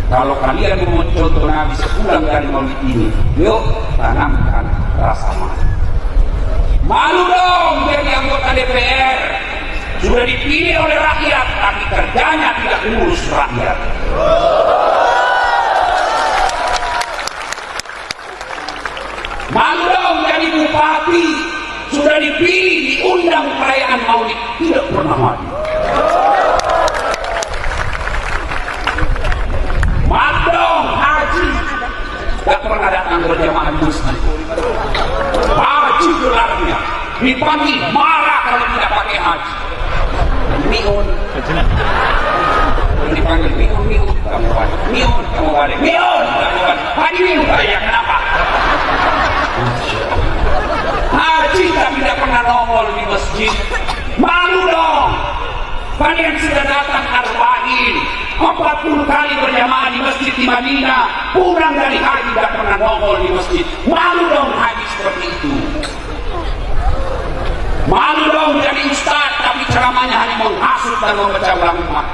Kalau kalian mau contoh Nabi sepulang dari maulid ini, yuk tanamkan rasa malu. Malu dong jadi anggota DPR. Sudah dipilih oleh rakyat, tapi kerjanya tidak ngurus rakyat. Malu dong jadi bupati. Sudah dipilih, diundang perayaan maulid, tidak pernah maju. Madong haji gak pernah datang berjamaah di masjid. Haji gelarnya dipanggil marah kalau tidak pakai haji. Miun dipanggil miun kamu balik, miun kamu balik, miun kamu balik. Haji miun ya kenapa? Haji tapi tidak pernah nongol di masjid. Malu dong. Kalian sudah datang arba'in 40 kali berjamaah di masjid di Madinah, pulang dari haji tidak pernah nongol di masjid. Malu dong haji seperti itu. Malu dong jadi ustaz tapi ceramahnya hanya menghasut dan memecah belah umat.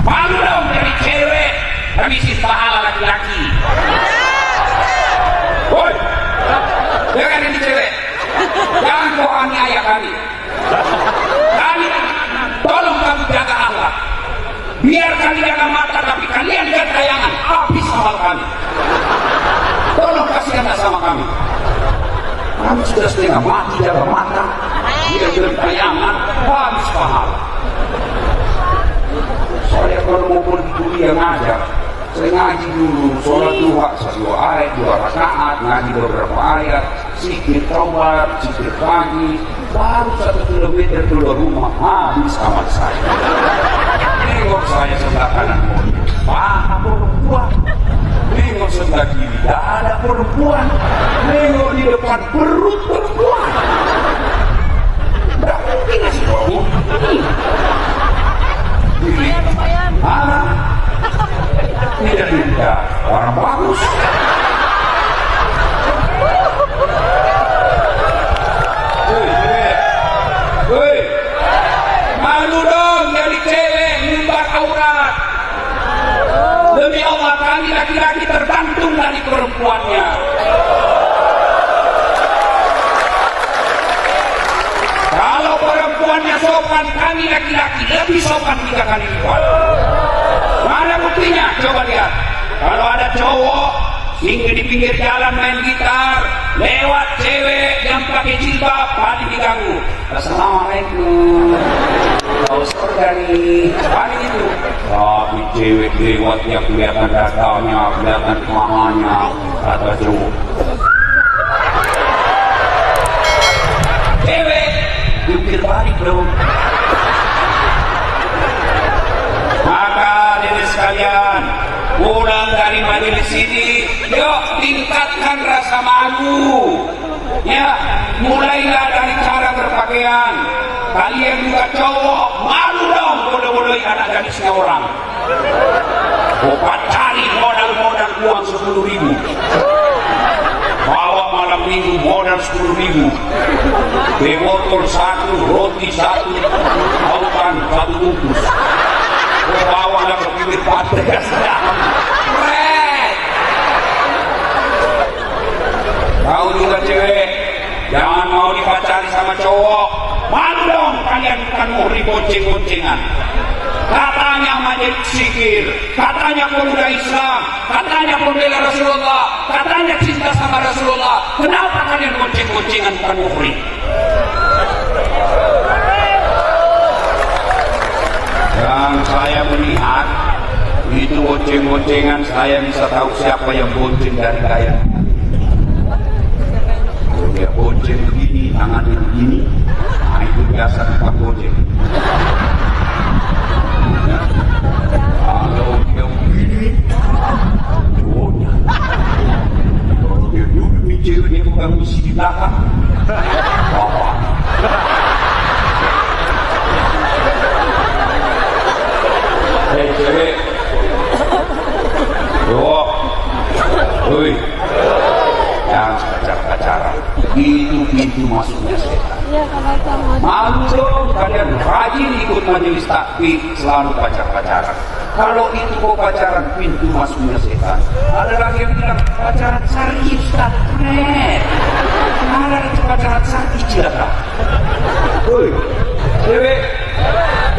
Malu dong jadi cewek tapi isi pahala laki-laki. Woi, jangan jadi cewek. Jangan kau aniaya kami. Tolong kamu jaga akhlak. Biar kalian jaga mata, tapi kalian jaga tayangan. Habis sama kami. Tolong kasihanlah sama kami. Kami sudah setengah mati jaga mata. Dia jaga tayangan. Habis pahala. Saya kalau mau pergi kuliah ngajar, saya ngaji dulu, sholat duha, 1 ayat, 2 rakaat, ngaji beberapa ayat, sikit taubat, sikit pagi, baru 1 kilometer keluar rumah, habis amal saya. Nengok saya sebelah kanan mobil, mana perempuan? Nengok sebelah kiri, tidak ada perempuan. Nengok di depan, perut perempuan. Tidak mungkin sih kamu. Mana? Tidak, orang bagus. Woi, malu dong jadi cewek ngumbar aurat. Demi Allah kami laki-laki tergantung dari perempuannya. Kalau perempuannya sopan, kami laki-laki lebih sopan 3 kali lipat. Mana buktinya? Coba lihat. Kalau ada cowok hingga di pinggir jalan main gitar, lewat cewek yang pakai jilbab, paling diganggu. Assalamualaikum. Kau surga nih. Paling itu. Tapi cewek lewat yang kelihatan datanya, kelihatan pahanya, kata cowok. Cewek, jungkir balik dong. Maka dari sekalian, pulang dari majelis ini, yuk tingkatkan rasa malu. Ya, mulailah dari cara berpakaian. Kalian juga cowok, malu dong bodoh-bodohin anak gadisnya orang. Opat cari modal-modal uang 10.000. Bawa malam minggu modal 10.000. Botol 1, roti 1, autan 1 bungkus. Bawa lah ke pinggir pantai ya sedang. Kau juga cewek, jangan mau dipacari sama cowok. Malu dong kalian bukan muhri bonceng-boncengan. Katanya majelis zikir, katanya pemuda Islam, katanya pembela Rasulullah, katanya cinta sama Rasulullah. Kenapa kalian bonceng-boncengan bukan muhri? Yang saya melihat itu bonceng-boncengan, saya bisa tahu siapa yang bonceng dari kalian. Dia bonceng begini, tangannya begini, nah itu biasa tempat bonceng. Kalau dia begini, cowoknya. Kalau dia duduk di cewek, dia bukan mesti di belakang. Bapak. Hei cewek, cowok, woi. Jangan pacar-pacaran, itu pintu masuknya setan. Malu dong kalian rajin ikut majelis takbir selalu pacar-pacaran. Kalau itu kau pacaran, pintu masuknya setan. Ada lagi yang bilang pacaran syar'i Ustaz, keren. Ada itu pacaran syar'i cilaka. Woi, cewek,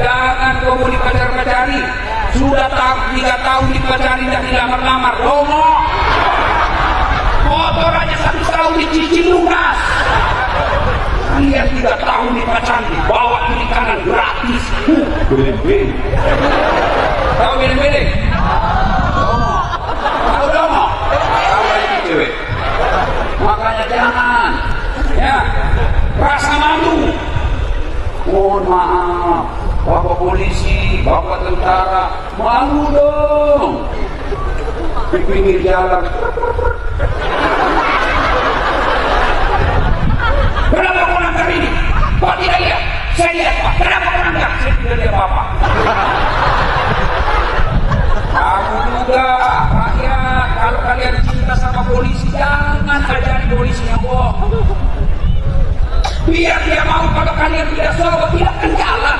jangan kau mau dipacar-pacari. Sudah 3 tahun dipacari dan dilamar-lamar, romo. Motor aja 1 tahun dicicil lunas. Kalian 3 tahun dipacari, bawa kiri kanan gratis. Beleng-beleng. Tahu beleng-beleng? Tahu dong? Tahu ini cewek. Makanya jangan. Ya, rasa malu. Mohon maaf, Bapak polisi, Bapak tentara, malu dong. Di pinggir jalan. Kenapa kau nangkap ini? Pak tidak lihat? Saya lihat Pak. Kenapa kau nangkap? Saya tidak lihat Bapak. Kamu juga rakyat, kalau kalian cinta sama polisi, jangan ajari polisinya bohong. Biar dia mau kalau kalian tidak sobat, tidak akan jalan.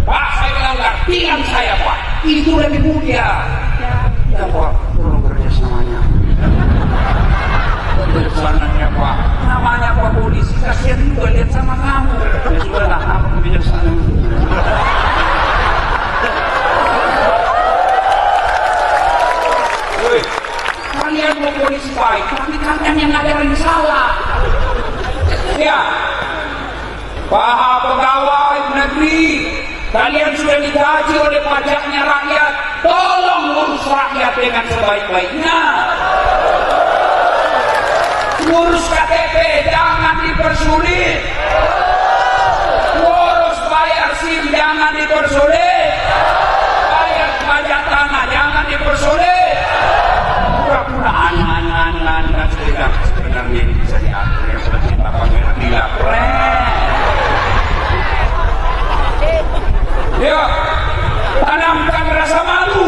Pak, saya melanggar, tilang saya Pak. Itu lebih mulia. Ya Pak, tolong kerjasamanya. Kerjasamanya Pak. Namanya Pak polisi, kasihan juga lihat sama kamu. Ya sudah lah, apa kebijaksanaan. Kalian mau polisi baik, tapi kalian yang ngajarin salah. Ya, Pak pegawai negeri, kalian sudah digaji oleh pajaknya rakyat. Tolong urus rakyat dengan sebaik-baiknya. Urus KTP jangan dipersulit. Urus bayar SIM jangan dipersulit. Bayar pajak tanah jangan dipersulit. Pura-pura aneh-aneh sebenarnya ini bisa diatur yang seperti Bapak bila ya, tanamkan rasa malu.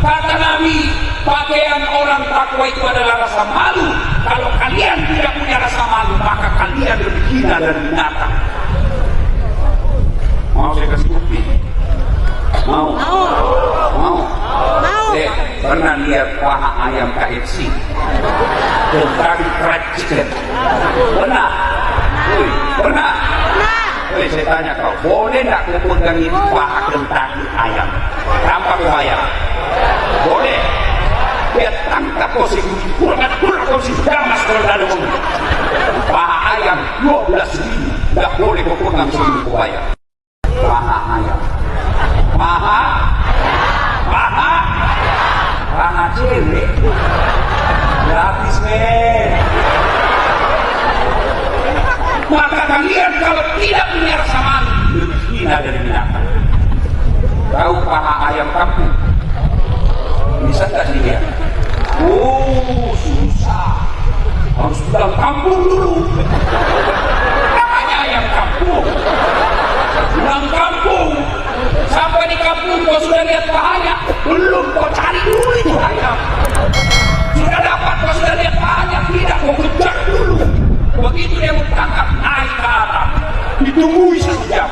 Kata Nabi, pakaian orang takwa itu adalah rasa malu. Kalau kalian tidak punya rasa malu, maka kalian lebih hina dari binatang. Mau saya kasih bukti? Mau? Mau? Pernah lihat paha ayam KFC? Kentucky Fried Chicken? Pernah? Pernah? Saya tanya kau, boleh tak kau pegang ini paha Kentucky ayam tanpa bayar? Boleh? Dia tangkap kau sendiri, kurang kau sendiri, damas kalau dalam mobil. Paha ayam 12.000, tak boleh kau pegang sebelum kau bayar. Paha ayam, paha cewek. Gratis, men. Maka kalian kalau tidak punya rasa malu, lebih hina dari binatang. Tahu paha ayam kampung? Bisa nggak dilihat? Oh, susah. Harus pulang kampung dulu. Namanya ayam kampung. Pulang kampung. Sampai di kampung kau sudah lihat pahanya? Belum, kau cari dulu itu ayam. Sudah dapat kau sudah lihat pahanya? Tidak, kau kejar dulu. Begitu dia bertangkap, naik ke atas. Ditunggu sejam.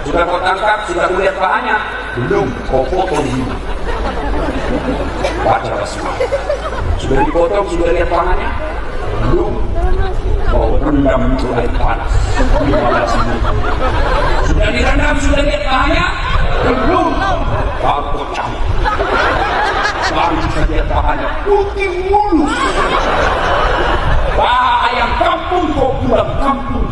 Sudah kau tangkap, sudah kau lihat pahanya? Belum, kau potong dulu. Baca basmalah. Sudah dipotong, sudah lihat pahanya? Belum. Kau rendam itu air panas. 15 menit. Sudah direndam, sudah lihat pahanya? Belum. Baru kau cabut. Baru bisa lihat pahanya putih mulus. Paha ayam kampung kau pulang kampung.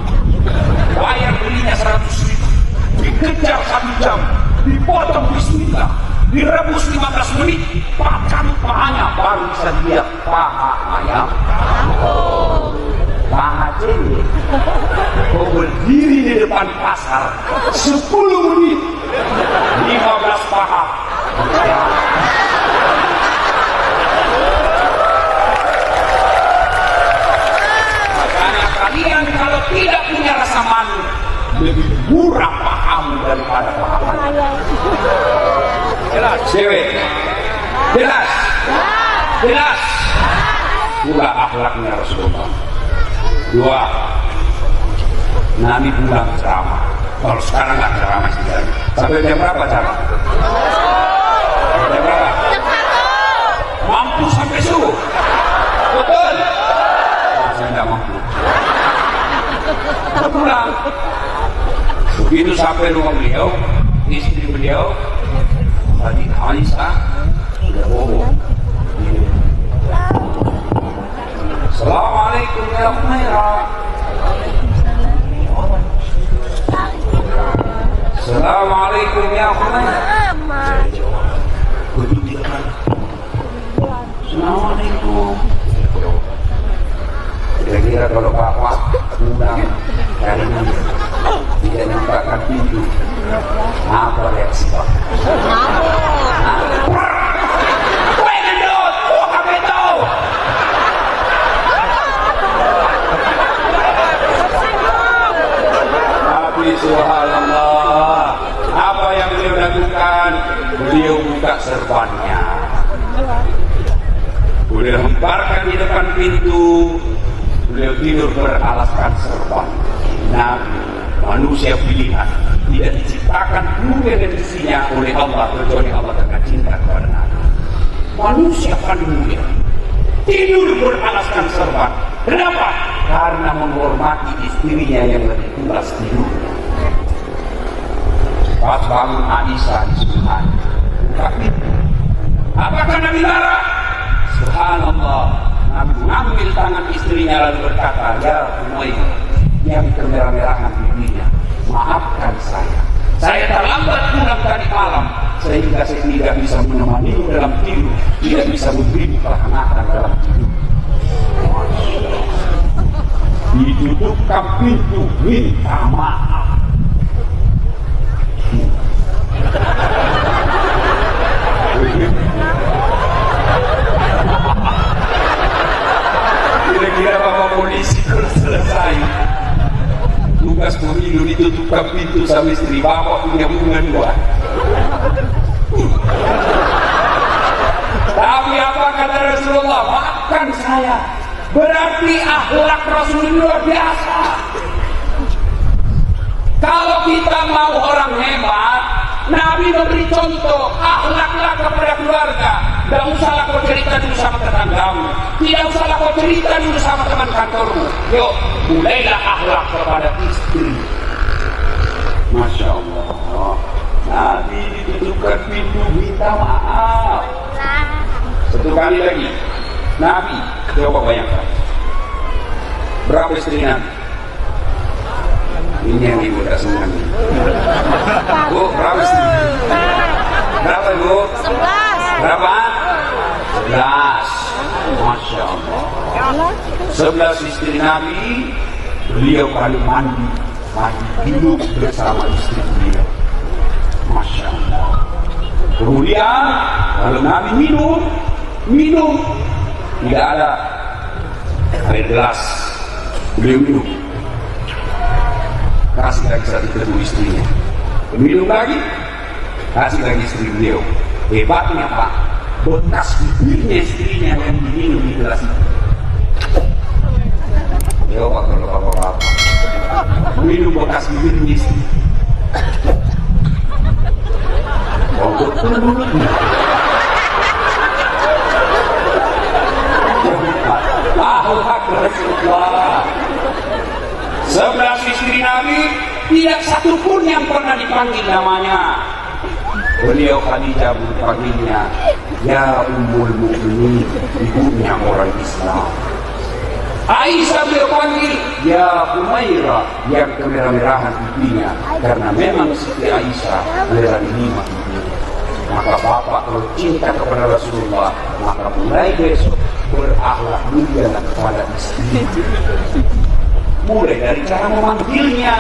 Bayar belinya 100.000. Dikejar 1 jam. Dipotong bismillah. Direbus 15 menit. Cabut pahanya. Baru bisa lihat paha ayam kampung. Paha cewek. Kau berdiri di depan pasar 10 menit. 15 paha. Makanya kalian kalau tidak punya rasa malu, lebih murah pahamu daripada pahamu. Jelas, cewek. Jelas. Jelas. Pula akhlaknya Rasulullah. 2. Nabi pulang ceramah. Kalau sekarang nggak ceramah sih. Sampai jam berapa ceramah? Jam berapa? Mampu sampai subuh. Betul. Saya nggak mampu. Saya pulang. Begitu sampai rumah beliau, istri beliau tadi Aisyah sudah bobo. Assalamualaikum ya Umairah. Assalamualaikum ya Umairah. Assalamualaikum. Kira-kira kalau bapak undang kali ini tidak membukakan pintu, apa reaksi bapak? Subhanallah, apa yang beliau lakukan? Beliau buka serbannya, beliau lemparkan di depan pintu, beliau tidur beralaskan serban. Nah, manusia pilihan tidak diciptakan dunia dan isinya oleh Allah kecuali Allah dengan cinta kepada Nabi. Manusia paling mulia tidur beralaskan serban. Kenapa? Karena menghormati istrinya yang lebih tua tidurnya. Pas bangun Aisyah disebutkan, buka pintu. Apakah Nabi larang? Subhanallah. Nabi mengambil tangan istrinya lalu berkata, ya Umayyah, yang kemerah-merahan pipinya, maafkan saya. Saya terlambat pulang tadi malam, sehingga saya tidak bisa menemanimu dalam tidur, tidak bisa memberimu kehangatan dalam tidur. Ditutupkan pintu, minta maaf. Kira-kira bapak polisi kalau selesai tugas pemilu ditutupkan pintu sama istri bapak punya hubungan 2. Tapi apa kata Rasulullah? Maafkan saya. Berarti akhlak Rasulullah luar biasa. Kalau kita mau orang hebat, Nabi memberi contoh, akhlaklah kepada keluarga. Tidak usahlah kau cerita dulu sama tetanggamu, tidak usahlah kau cerita dulu sama teman kantormu. Yuk, mulailah akhlak kepada istri. Masya Allah. Nabi ditutupkan pintu, minta maaf. Satu kali lagi, Nabi, coba bayangkan, berapa istri Nabi? Ini yang ibu tak senang. Bu, berapa istri? Berapa ibu? 11. Berapa? 11. 11 istri Nabi, beliau kalau mandi hidup bersama istri beliau. Masya Allah. Kemudian kalau Nabi minum tidak ada air gelas, beliau minum, kasih lagi satu kedua istrinya, minum lagi, kasih lagi istri beliau. Hebatnya Pak, bekas bibirnya istrinya yang diminum di gelas itu. Ya Pak, kalau bapak-bapak minum bekas bibirnya istri. Mulutnya. Rasulullah. 11 istri Nabi, tidak satu pun yang pernah dipanggil namanya. Beliau Khadijah berpanggilnya ya Ummul Mukminin, ibunya orang Islam. Aisyah beliau panggil ya Umairah, yang kemerah-merahan pipinya, karena memang Siti Aisyah merah lima pipinya. Maka bapak kalau cinta kepada Rasulullah, maka mulai besok berakhlak mulia kepada istri. Mulai dari cara memanggilnya.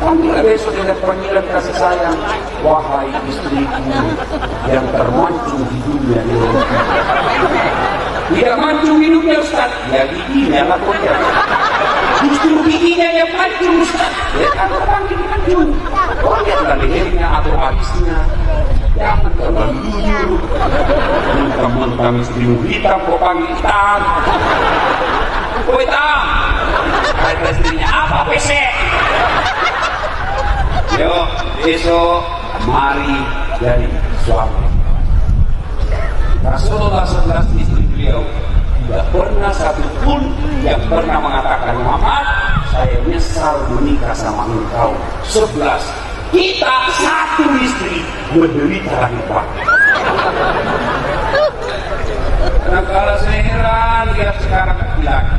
Panggil besok dengan panggilan kasih sayang, wahai istriku yang termancung hidupnya di rumah. Tidak mancung hidupnya Ustaz, ya giginya lah pokoknya. Justru giginya yang mancung Ustaz. Ya kan panggil mancung. Oh lihatlah lehernya atau alisnya. Jangan terlalu jujur. Mentang-mentang istrimu hitam kok panggil hitam. Kok hitam? Kata istrinya apa pesek? Yo, besok mari jadi suami. Rasulullah 11 istri beliau tidak pernah satu pun yang pernah mengatakan Muhammad, saya menyesal menikah sama engkau. 11 kita satu istri menderita hebat. Karena kalau saya heran lihat sekarang laki-laki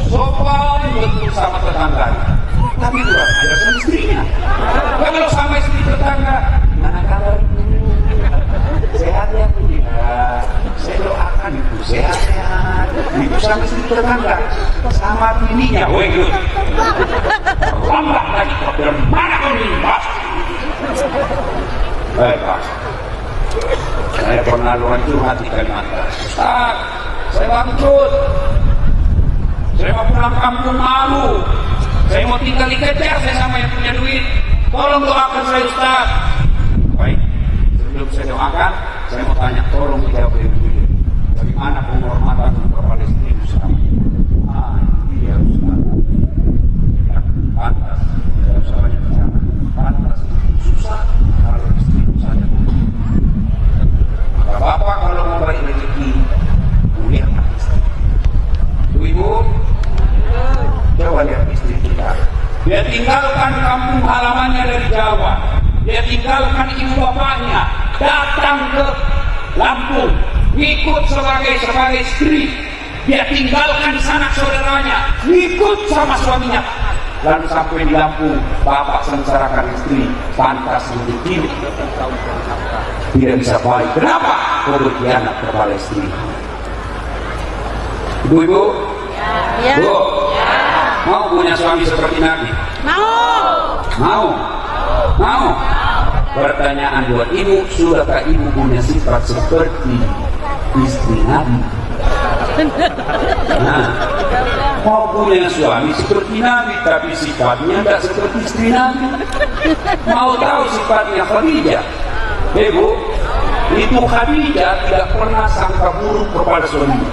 sopan betul sama tetangganya, tapi luar biasa sama istrinya. Kalau sama istri tetangga, mana kabar? Sehat ya Bu ya, saya doakan Ibu sehat-sehat. Ibu sama istri tetangga, sama bininya, woi lambat lagi kau dari mana kau nimpas? Baik Pak, saya pernah luar curhat di Kalimantan. Ustaz, saya bangkrut. Saya mau pulang kampung malu. Saya mau tinggal di Kecer, saya sama yang punya duit. Tolong doakan saya Ustaz. Baik, sebelum saya doakan, saya mau tanya, tolong dijawab dulu. Bagaimana penghormatan untuk Palestina selama ini? Iya Ustaz. Pantas, tidak usah banyak bicara. Pantas, susah kalau istri saja. Maka Bapak kalau mau balik rezeki, muliakan istri. Ibu, coba lihat istri kita. Dia tinggalkan kampung halamannya dari Jawa. Dia tinggalkan ibu bapaknya, datang ke Lampung, ikut sebagai istri. Dia tinggalkan sanak saudaranya, ikut sama suaminya. Lalu sampai di Lampung, bapak sengsarakan istri, pantas untuk hidup. Tidak bisa baik. Kenapa? Kau berkhianat kepada istri. Ibu-ibu, Ya. Bu, mau punya suami seperti Nabi? Mau? Pertanyaan buat ibu, sudahkah ibu punya sifat seperti istri Nabi? Nah, mau punya suami seperti Nabi, tapi sifatnya tidak seperti istri Nabi. Mau tahu sifatnya Khadijah? Ibu, itu Khadijah tidak pernah sangka buruk kepada suaminya.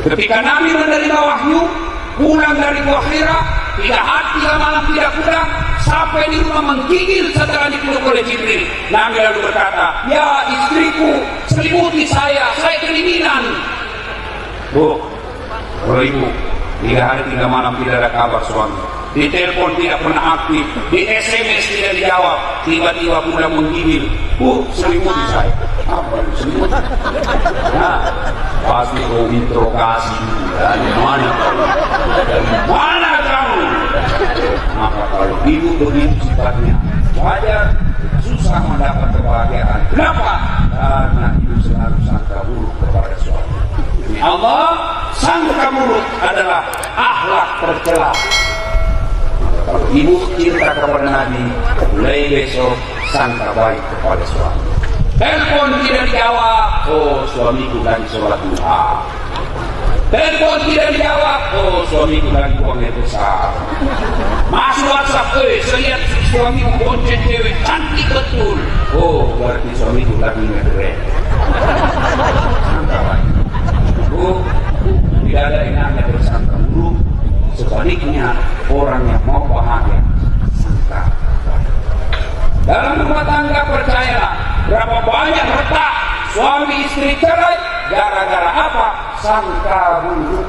Ketika Nabi menerima wahyu, pulang dari Gua Hira, 3 hari 3 malam tidak pulang, sampai di rumah menggigil setelah dipeluk oleh Jibril. Nabi lalu berkata, ya istriku, selimuti saya kedinginan. Bu, kalau ibu 3 hari 3 malam tidak ada kabar suami, di telepon tidak pernah aktif, di SMS tidak dijawab, tiba-tiba pulang menggigil, bu selimuti saya. Apa itu selimuti? Nah, pasti kau interogasi dari mana kamu? Dari mana kamu? Maka kalau ibu begitu sifatnya, wajar susah mendapat kebahagiaan. Kenapa? Karena ibu selalu sangka buruk Demi Allah, sangka buruk adalah akhlak tercela. Kalau ibu cinta kepada Nabi, mulai besok sangka baik kepada suami. Telepon tidak dijawab, oh suamiku lagi sholat duha. Telepon tidak dijawab, oh suamiku lagi buang air besar. Masuk WhatsApp, saya lihat suamiku bonceng cewek cantik betul. Oh berarti suamiku lagi ngedret. Sangka baik. Bu, tidak ada enaknya bersangka buruk. Sebaliknya orang yang mau bahagia sangka baik. Dalam rumah tangga percayalah, berapa banyak retak suami istri cerai gara-gara apa? Sangka buruk.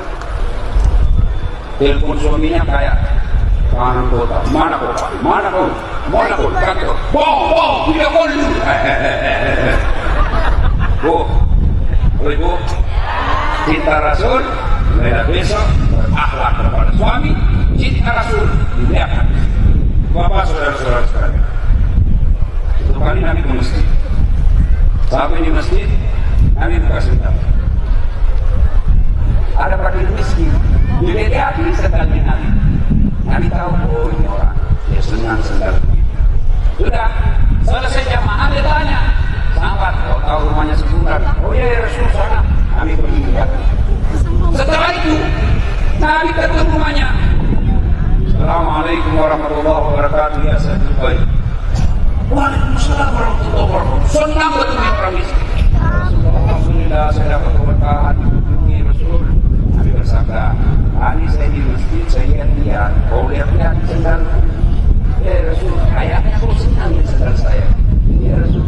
Telepon suaminya kayak kanan kota, mana kota, mana kota, mana kota, kantor, bong, tidak boleh. Bu, bu, cinta Rasul, mulai besok berakhlak kepada suami, cinta Rasul dimuliakan. Bapak saudara-saudara sekalian, itu kali Nabi ke masjid. Sampai di masjid, Nabi buka sebentar. Ada fakir miskin, dilihat sendalnya Nabi. Nabi tahu, oh ini orang, dia senang sendal. Sudah selesai jamaah, dia tanya, sahabat, kau tahu rumahnya sebulan? Oh iya, Rasul sana. Nabi pergi lihat. Setelah itu, Nabi ketemu rumahnya. Assalamualaikum warahmatullahi wabarakatuh. Ya saya baik. Waalaikumsalam warahmatullahi wabarakatuh. Senang bertemu orang miskin. Alhamdulillah saya dapat keberkahan mengunjungi Rasul. Nabi bersabda, tadi saya di masjid, saya lihat, kau lihat sendal. Ya Rasul, kayaknya kau senang di sendal saya. Ya Rasul,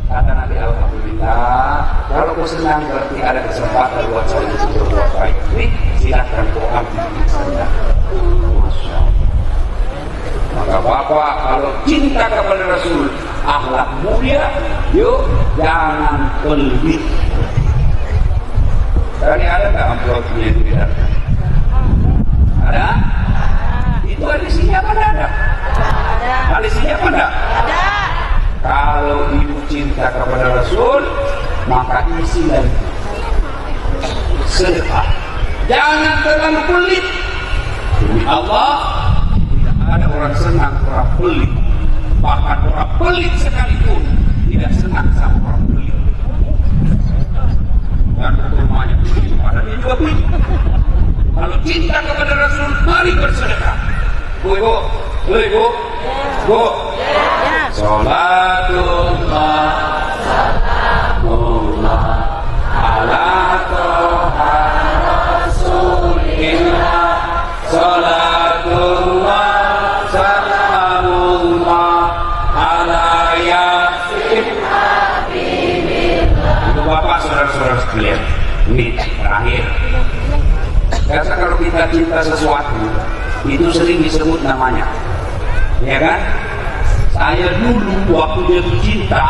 kata Nabi, alhamdulillah. Kalau kau senang berarti ada kesempatan buat saya untuk berbuat baik. Silahkan kau ambil saja. Masya Allah. Maka bapak kalau cinta kepada Rasul, akhlak mulia, yuk jangan pelit. Tadi ada tak amplopnya itu tidak? Ada? Itu ada isinya apa ada? Ada isinya apa enggak? Ada. Kalau ibu cinta kepada Rasul, maka isi dan sedekah. Jangan terlalu pelit. Demi Allah, tidak ada orang senang orang pelit. Bahkan orang pelit sekalipun tidak senang sama orang pelit. Dan rumahnya pelit, padahal dia juga pelit. Kalau cinta kepada Rasul, mari bersedekah. Bu, Salatullah Salamullah ala toha Rasulillah. Salatullah Salamullah ala yasin Habibillah. Itu bapak saudara-saudara sekalian. Ini terakhir. Karena kalau kita cinta sesuatu, itu sering disebut namanya, ya kan? Saya dulu waktu dia cinta,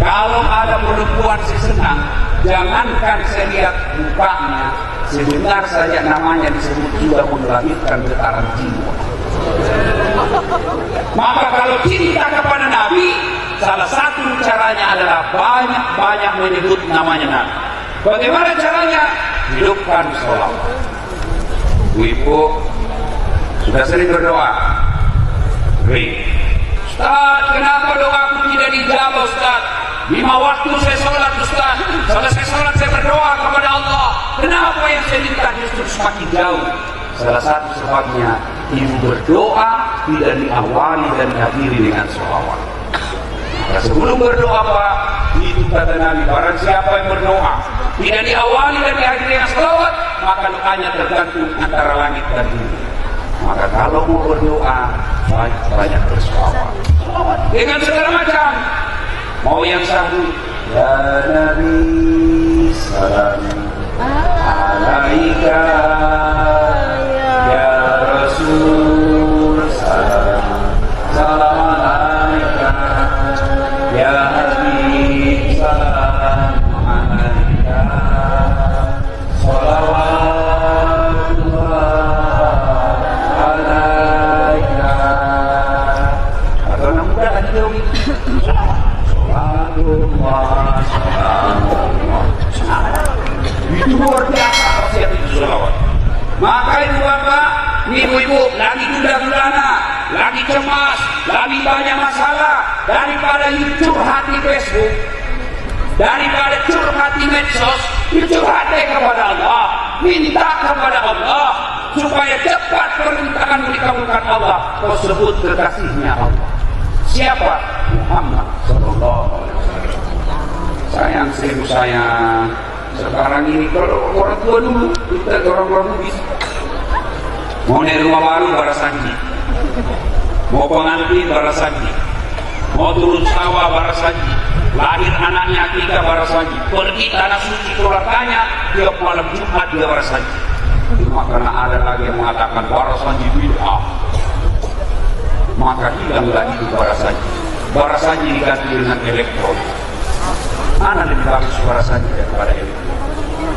kalau ada perempuan saya senang, jangankan saya lihat mukanya, sedengar saja namanya disebut sudah melahirkan getaran jiwa. Maka kalau cinta kepada Nabi, salah satu caranya adalah banyak-banyak menyebut namanya Nabi. Bagaimana caranya? Hidupkan sholat. Ibu sudah sering berdoa. Ustaz, kenapa doaku tidak dijawab Ustaz? 5 waktu saya sholat Ustaz. Selesai sholat saya berdoa kepada Allah. Kenapa yang saya minta justru semakin jauh? Salah satu sebabnya ibu berdoa tidak diawali dan diakhiri dengan sholawat. Maka sebelum berdoa Pak, itu kata Nabi, barang siapa yang berdoa tidak diawali dan diakhiri dengan sholawat, maka doanya tergantung antara langit dan bumi. Maka kalau mau berdoa, banyak bersolawat dengan segala macam. Mau yang sahdu, ya Nabi salam alaika, ya Rasul salam salam alaika, ya Habib salam alaika, salawatullah alaika. Atau anak muda kan jauh. lebih banyak masalah daripada curhat di Facebook, daripada curhat di medsos. Curhat kepada Allah, minta kepada Allah supaya cepat permintaan dikabulkan Allah. Kau sebut kekasihnya Allah. Siapa? Muhammad Sallallahu Alaihi Wasallam. Sayang, seribu sayang. Sekarang ini kalau orang tua dulu, kita orang-orang bisa mau naik rumah baru barasanji, mau pengantin barasanji, mau turun sawah barasanji, lahir anaknya kita barasanji, pergi tanah suci keluarganya tiap malam Jumat dia barasanji. Cuma karena ada lagi yang mengatakan barasanji bid'ah, maka hilang lagi itu barasanji. Barasanji diganti dengan elektron. Mana lebih bagus barasanji daripada elektron?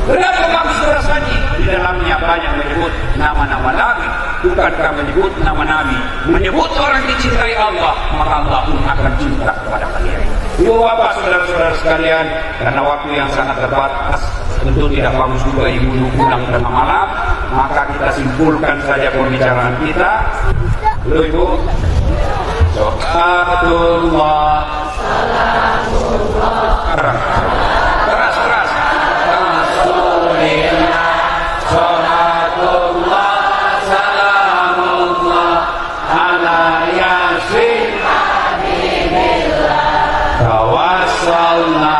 Kenapa bagus barasanji? Di dalamnya banyak menyebut nama-nama Nabi, bukankah menyebut nama Nabi, menyebut orang dicintai Allah, maka Allah pun akan cinta kepada kalian. Ibu bapak, saudara-saudara sekalian, karena waktu yang sangat terbatas, tentu tidak bagus juga ibu pulang tengah malam, maka kita simpulkan saja pembicaraan kita. Lalu ibu, Salatullah, keras. Salatullah, salamullah, ala yasin habibillah, tawassalna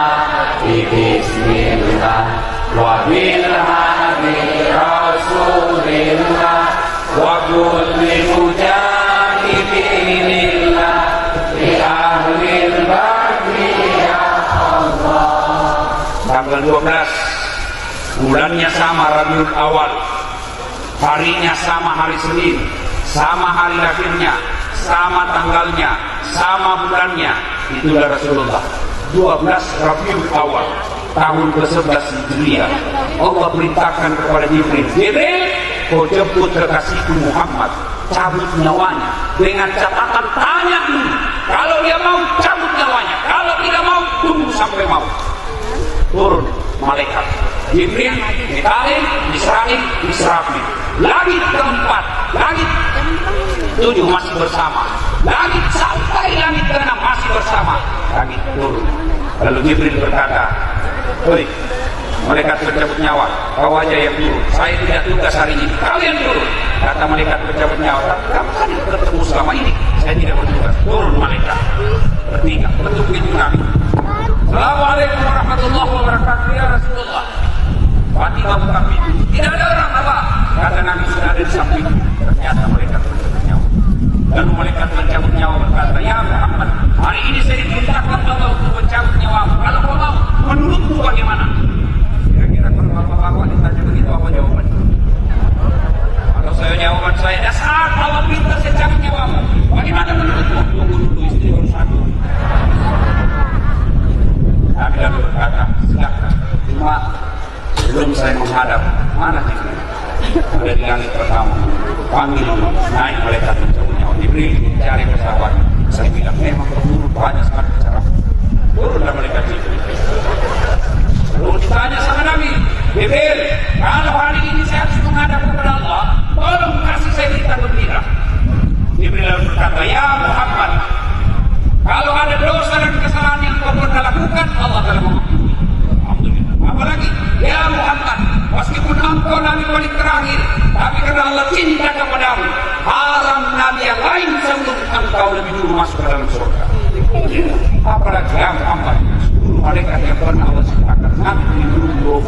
bismillah, wa bilhadi rasulillah, wa kulli mujahidinillah, di ahlil bagi ya Allah. Tanggal 12 bulannya sama Rabiul Awal, harinya sama hari Senin, sama hari lahirnya, sama tanggalnya, sama bulannya. Itulah Rasulullah. 12 Rabiul Awal tahun ke-11 Hijriah, Allah perintahkan kepada Jibril, Jibril, kau jemput kekasihku Muhammad, cabut nyawanya dengan catatan tanya dulu. Kalau dia mau cabut nyawanya, kalau tidak mau tunggu sampai mau. Turun malaikat Jibril, Mikail, Israfil, langit keempat, langit 7 masih bersama, langit sampai langit ke-6 masih bersama, langit turun. Lalu Jibril berkata, "Hei, malaikat pencabut nyawa, kau aja yang turun. Saya tidak tugas hari ini, kalian turun." Kata malaikat pencabut nyawa, "Kamu kan ketemu selama ini, saya tidak bertugas." Turun malaikat bertiga, bentuk pintu Nabi. Assalamualaikum warahmatullahi wabarakatuh ya Rasulullah. Fatihah buka pintu, tidak ada orang apa? Kata Nabi sudah ada di samping. Ternyata malaikat pencabut nyawa. Lalu malaikat pencabut nyawa berkata, "Ya Muhammad, hari ini saya diperintahkan Allah untuk mencabut nyawa. Kalau kau mau, menurutmu bagaimana?" Kira-kira kalau bapak-bapak ditanya begitu apa jawabannya? Kalau saya jawaban saya, dasar Allah pintar saya cabut nyawamu. Bagaimana menurutmu? Tunggu dulu, istri baru satu. Nabi lalu berkata, "Silakan. Cuma sebelum saya menghadap, mana Jibril?" Ada di langit pertama. Panggil dulu, naik malaikat pencabut nyawa. Jibril cari pesawat. Saya bilang, memang berburu banyak sekali cara. Turunlah malaikat Jibril. Lalu ditanya sama Nabi, "Jibril, kalau hari ini saya harus menghadap kepada Allah, tolong kasih saya berita gembira." Jibril lalu berkata, "Ya Muhammad, kalau ada dosa dan kesalahan yang kau pernah lakukan, Allah akan mengampuni. Alhamdulillah. Apalagi, ya Muhammad, meskipun engkau Nabi paling terakhir, tapi karena Allah cinta kepadamu, haram Nabi yang lain sebelum engkau lebih dulu masuk ke dalam surga." Apalagi ya Muhammad, 10 malaikat yang pernah Allah ciptakan, Nabi dulu.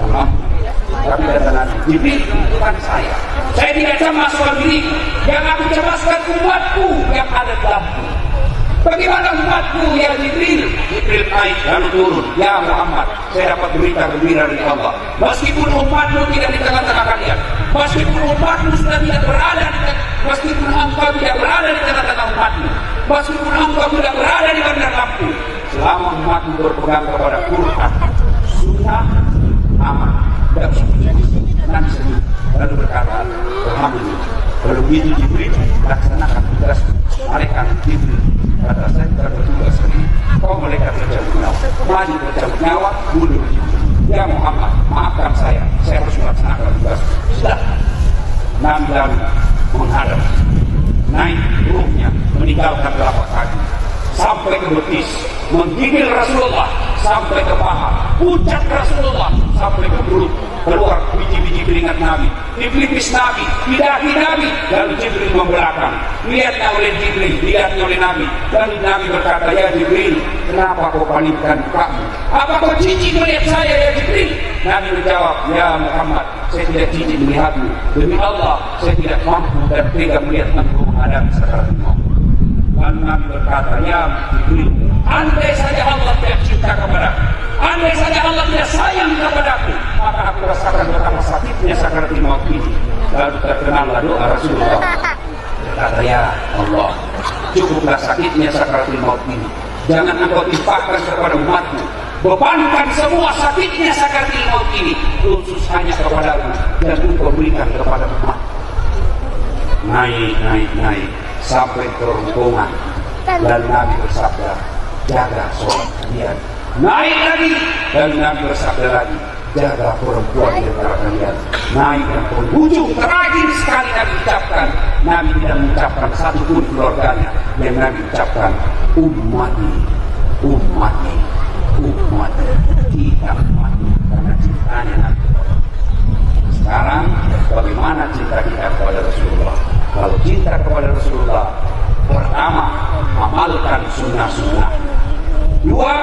Alhamdulillah. Tapi kata Nabi, Jibril, itu kan saya. Saya tidak cemas soal diriku, yang aku cemaskan umatku yang ada dalamku. Bagaimana umatku ya Jibril? Jibril naik lalu turun. Ya Muhammad, saya dapat berita gembira dari Allah. Meskipun umatmu tidak di tengah-tengah kalian, meskipun umatmu sudah tidak berada di meskipun engkau tidak berada di tengah-tengah umatmu, meskipun engkau tidak berada di bandar lampu, selama umatmu berpegang kepada Quran, Sunnah, aman dan suci. Nabi senyum lalu berkata, "Alhamdulillah." Lalu begitu Jibril laksanakan tugas malaikat Jibril. Kata saya tidak bertugas ini. Kau malaikat pencabut nyawa, maju pencabut nyawa, mundur. Ya Muhammad, maafkan saya harus melaksanakan tugas. Sudah. Nabi lalu menghadap naik ruhnya, meninggalkan telapak kaki sampai ke betis, menggigil Rasulullah sampai ke paha, puncak Rasulullah sampai ke perut, keluar biji-biji keringat Nabi, di pelipis Nabi, di dahi Nabi. Lalu Jibril membelakang, lihatnya oleh Jibril, lihatnya oleh Nabi. Lalu Nabi berkata, ya Jibril, kenapa kau palingkan mukamu? Apa kau jijik melihat saya ya Jibril? Nabi menjawab, ya Muhammad, saya tidak jijik melihatmu. Demi Allah, saya tidak mampu dan tidak melihat engkau menghadapi sakaratul maut. Lalu Nabi berkata, ya Jibril, andai saja Allah tidak cinta kepadaku, andai saja Allah tidak sayang kepadaku, maka aku rasakan betapa sakitnya sakaratul maut ini. Lalu terkenallah doa Rasulullah. Kata, ya Allah, cukuplah sakitnya sakaratul maut ini. Jangan engkau timpakan kepada umatmu, bebankan semua sakitnya sakaratul maut ini khusus hanya kepadaku, dan engkau berikan kepada umat. Naik sampai ke rombongan. Lalu Nabi bersabda, jaga sholat kalian. Naik lagi. Lalu Nabi bersabda lagi, jaga perempuan di antara kalian. Naik dan penghujung terakhir sekali Nabi ucapkan, Nabi tidak mengucapkan satu pun keluarganya, yang Nabi ucapkan, ummati, ummati, ummati, kita ummati, karena cintanya Nabi. Sekarang bagaimana cinta kita kepada Rasulullah? Kalau cinta kepada Rasulullah, pertama, amalkan sunnah-sunnah. Dua,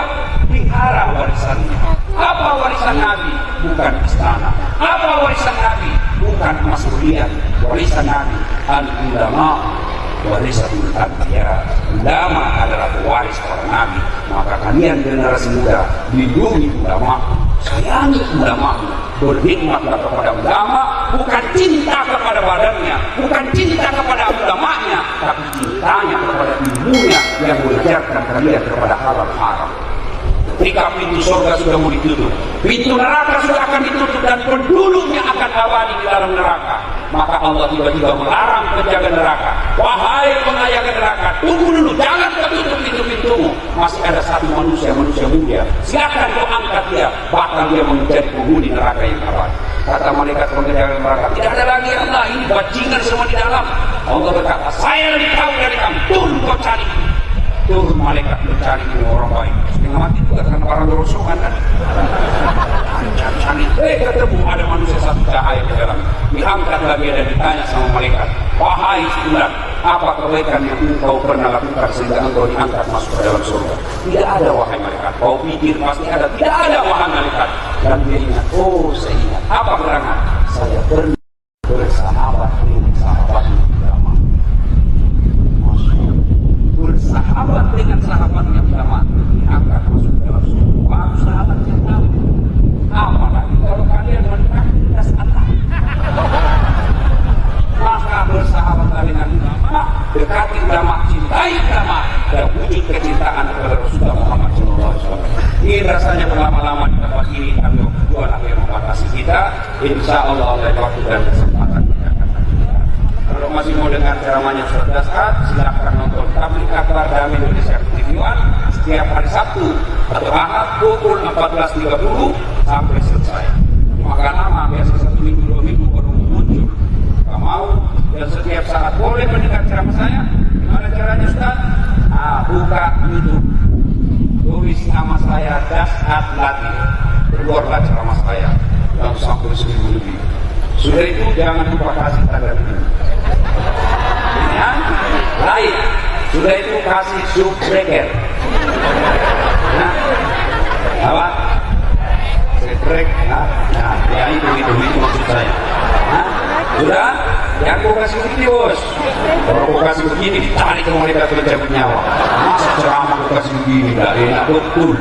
pelihara warisannya. Apa warisan Nabi? Bukan istana. Apa warisan Nabi? Bukan emas berlian. Warisan Nabi, al-ulama warisatul anbiya. Ulama adalah pewaris para Nabi. Maka kalian generasi muda, lindungi ulama, sayangi ulama, berkhidmatlah kepada ulama, bukan cinta kepada badannya, bukan cinta kepada ulamanya, tapi cintanya kepada ilmunya yang mengajarkan kalian kepada halal haram. Ketika pintu surga sudah mau ditutup, pintu neraka sudah akan ditutup, dan penduduknya akan abadi di dalam neraka, maka Allah tiba-tiba melarang penjaga neraka, wahai penjaga neraka, tunggu dulu, jangan tutup pintu-pintumu, masih ada satu manusia mulia, silakan kau angkat dia, bahkan dia menjadi penghuni neraka yang abadi. Kata malaikat penjaga neraka, tidak ada lagi ya Allah, ini bajingan semua di dalam. Allah berkata, saya lebih tahu dari kamu, turun kau cari. Turun malaikat mencari orang baik, setengah mati juga karena barang rosongan kan. Cari, ketemu ada manusia satu cahaya di dalam. Diangkatlah dia dan ditanya sama malaikat, wahai fulan, apa kebaikan yang engkau pernah lakukan sehingga engkau diangkat masuk ke dalam surga? Tidak ada wahai malaikat. Kau pikir pasti ada? Tidak ada wahai malaikat. Dan dia ingat, oh saya ingat. Apa gerangan? Saya pernah bersahabat dengan sahabatnya ulama. Bersahabat dengan sahabatnya ulama, diangkat masuk ke dalam surga. Wah, sahabat yang tahu. Apalagi kalau kalian mendekati das Allah, maka bersahabat dengan ulama, dekati ulama, cintai ulama, dan wujud kecintaan kepada Rasulullah Muhammad SAW. Ini rasanya berlama-lama di tempat ini, tapi tujuan akhir membatasi kita. Insya Allah oleh waktu dan kesempatan kita akan lanjutkan. Kalau masih mau dengar ceramahnya Ustaz Dasar, silakan nonton Tabligh Akbar Dami Indonesia TV One setiap hari Sabtu atau Ahad pukul 14.30 sampai selesai. Maka lama, biasa 1 minggu 2 minggu baru muncul. Kalau mau, dan setiap saat boleh mendengar ceramah saya. Gimana caranya Ustaz? Buka YouTube, tulis nama saya Dasar Latif, keluarlah ceramah saya yang sampai 1 minggu lebih. Sudah itu jangan lupa kasih tanda ini. Ya, like. Sudah itu kasih subscribe. Nah, apa? Subscribe. Nah, ya itu maksud saya. Nah, sudah? Yang kau kasih begini bos. Kalau kau kasih begini ditarik ke mereka tercabut nyawa. Masa ceramah kau kasih begini? Tidak enak betul.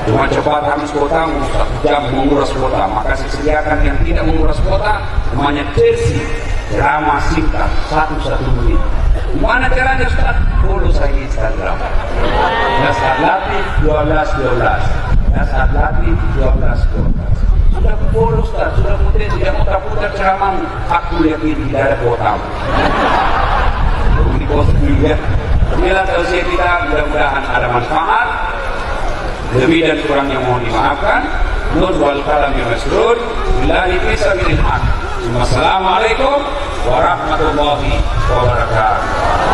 Cuma cepat habis kotamu, 1 jam menguras kota. Maka sediakan yang tidak menguras kota, namanya Chelsea. Ceramah singkat 1 menit. Gimana caranya Ustaz? Follow saya Instagram. Dasar Latif 1212. Dasar Latif 1212. Sudah follow Ustaz, sudah mudah, tidak mudah ceramahmu. Aku lihat ini tidak ada kotamu. Di post juga. Inilah tausiah kita, mudah-mudahan ada manfaat. Lebih dan kurangnya mohon dimaafkan. Nur wal kalam ya masrur. Billahi fi sabilillah. Wassalamualaikum warahmatullahi wabarakatuh.